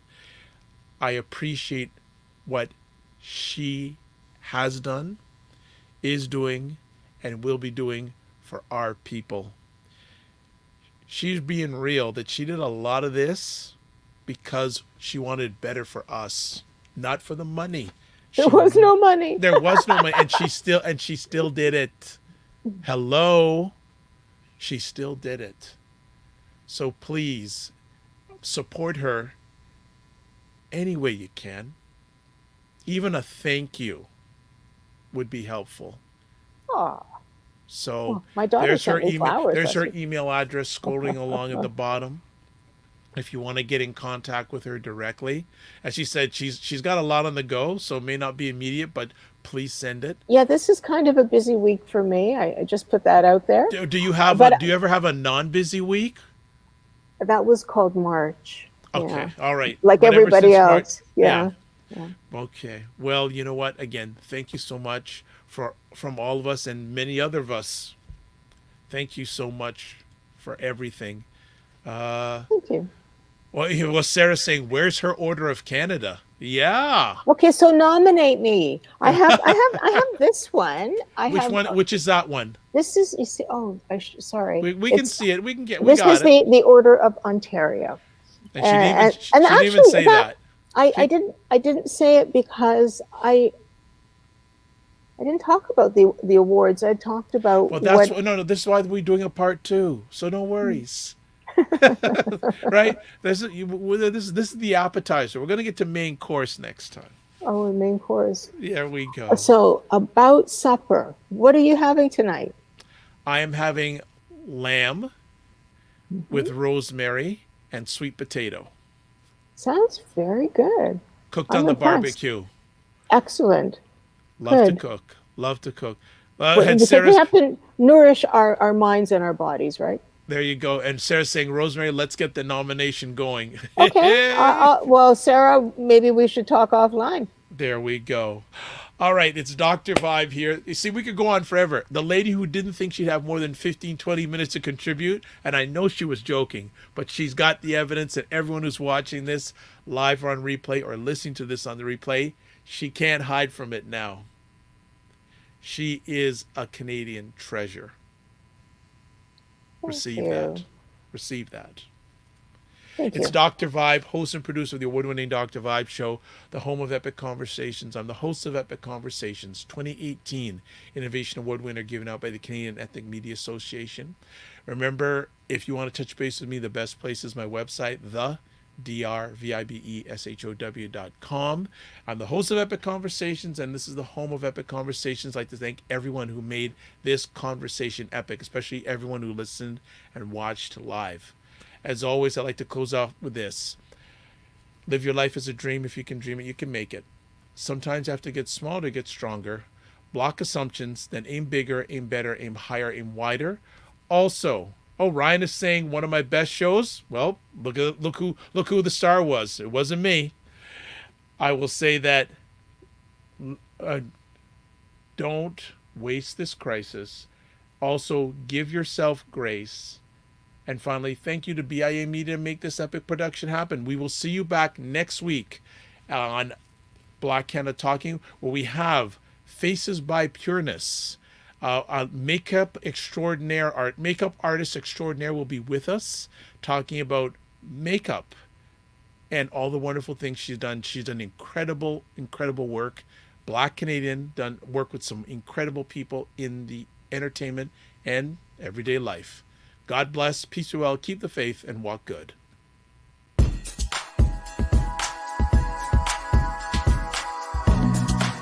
I appreciate what she has done, is doing, and will be doing for our people. She's being real that she did a lot of this because she wanted better for us, not for the money. There was no money. There was no money, and she still did it. Hello, she still did it. So please support her any way you can. Even a thank you would be helpful. Oh, So my daughter there's her sent me email. flowers. There's her email address scrolling along at the bottom. If you want to get in contact with her directly, as she said, she's got a lot on the go, so it may not be immediate, but please send it. Yeah, this is kind of a busy week for me. I just put that out there. Do you ever have a non-busy week? That was called March. Yeah. Okay. All right. Like Whatever everybody since March. else. Yeah. Yeah. Yeah. Okay. Well, you know what? Again, thank you so much from all of us and many other of us. Thank you so much for everything. Uh, Thank you. well, Sarah's saying, "Where's her Order of Canada?" Yeah. Okay, so nominate me. I have this one. I Which have one? Which is that one? this is you see. Oh, sorry. We can It's see it. We can get. We this is got it. the Order of Ontario, And she didn't even. She and didn't even actually say that that. I She, didn't say it because I didn't talk about the awards. I talked about well, that's what. what. No, no. This is why we're doing a part two. So no worries. Right? This is the appetizer. We're gonna get to main course next time. Oh, the main course. There we go. So about supper, what are you having tonight? I am having lamb with Mhm. rosemary and sweet potato, Sounds very good. cooked I'm on the impressed. barbecue. Excellent. Love to Good. cook. Love to cook. And Because we Sarah's have to nourish our minds and our bodies, right? there. You go. And Sarah's saying, Rosemary, let's get the nomination going. Okay. Well, Sarah, maybe we should talk offline. There we go. All right, it's Dr. Vibe here. You see, we could go on forever. The lady who didn't think she'd have more than 15, 20 minutes to contribute, and I know she was joking, but she's got the evidence, and everyone who's watching this live or on replay or listening to this on the replay, she can't hide from it now. She is a Canadian treasure. Thank Receive you. that. Receive that. Thank It's you. Dr. Vibe, host and producer of the award-winning Dr. Vibe Show, the home of Epic Conversations. I'm the host of Epic Conversations 2018 Innovation Award winner given out by the Canadian Ethnic Media Association. Remember, if you want to touch base with me, the best place is my website, thedrvibeshow.com. I'm the host of Epic Conversations, and this is the home of Epic Conversations. I'd like to thank everyone who made this conversation epic, especially everyone who listened and watched live. As always, I like to close off with this. Live your life as a dream. If you can dream it, you can make it. Sometimes you have to get smaller to get stronger. Block assumptions, then aim bigger, aim better, aim higher, aim wider. Also, Ryan is saying one of my best shows. Well, look who the star was. It wasn't me. I will say that don't waste this crisis. Also, give yourself grace. And finally, thank you to BIA Media to make this epic production happen. We will see you back next week on Black Canada Talking, where we have Faces by Pureness. Makeup artist extraordinaire will be with us, talking about makeup and all the wonderful things she's done. She's done incredible, incredible work. Black Canadian, done work with some incredible people in the entertainment and everyday life. God bless, peace be well, keep the faith, and walk good.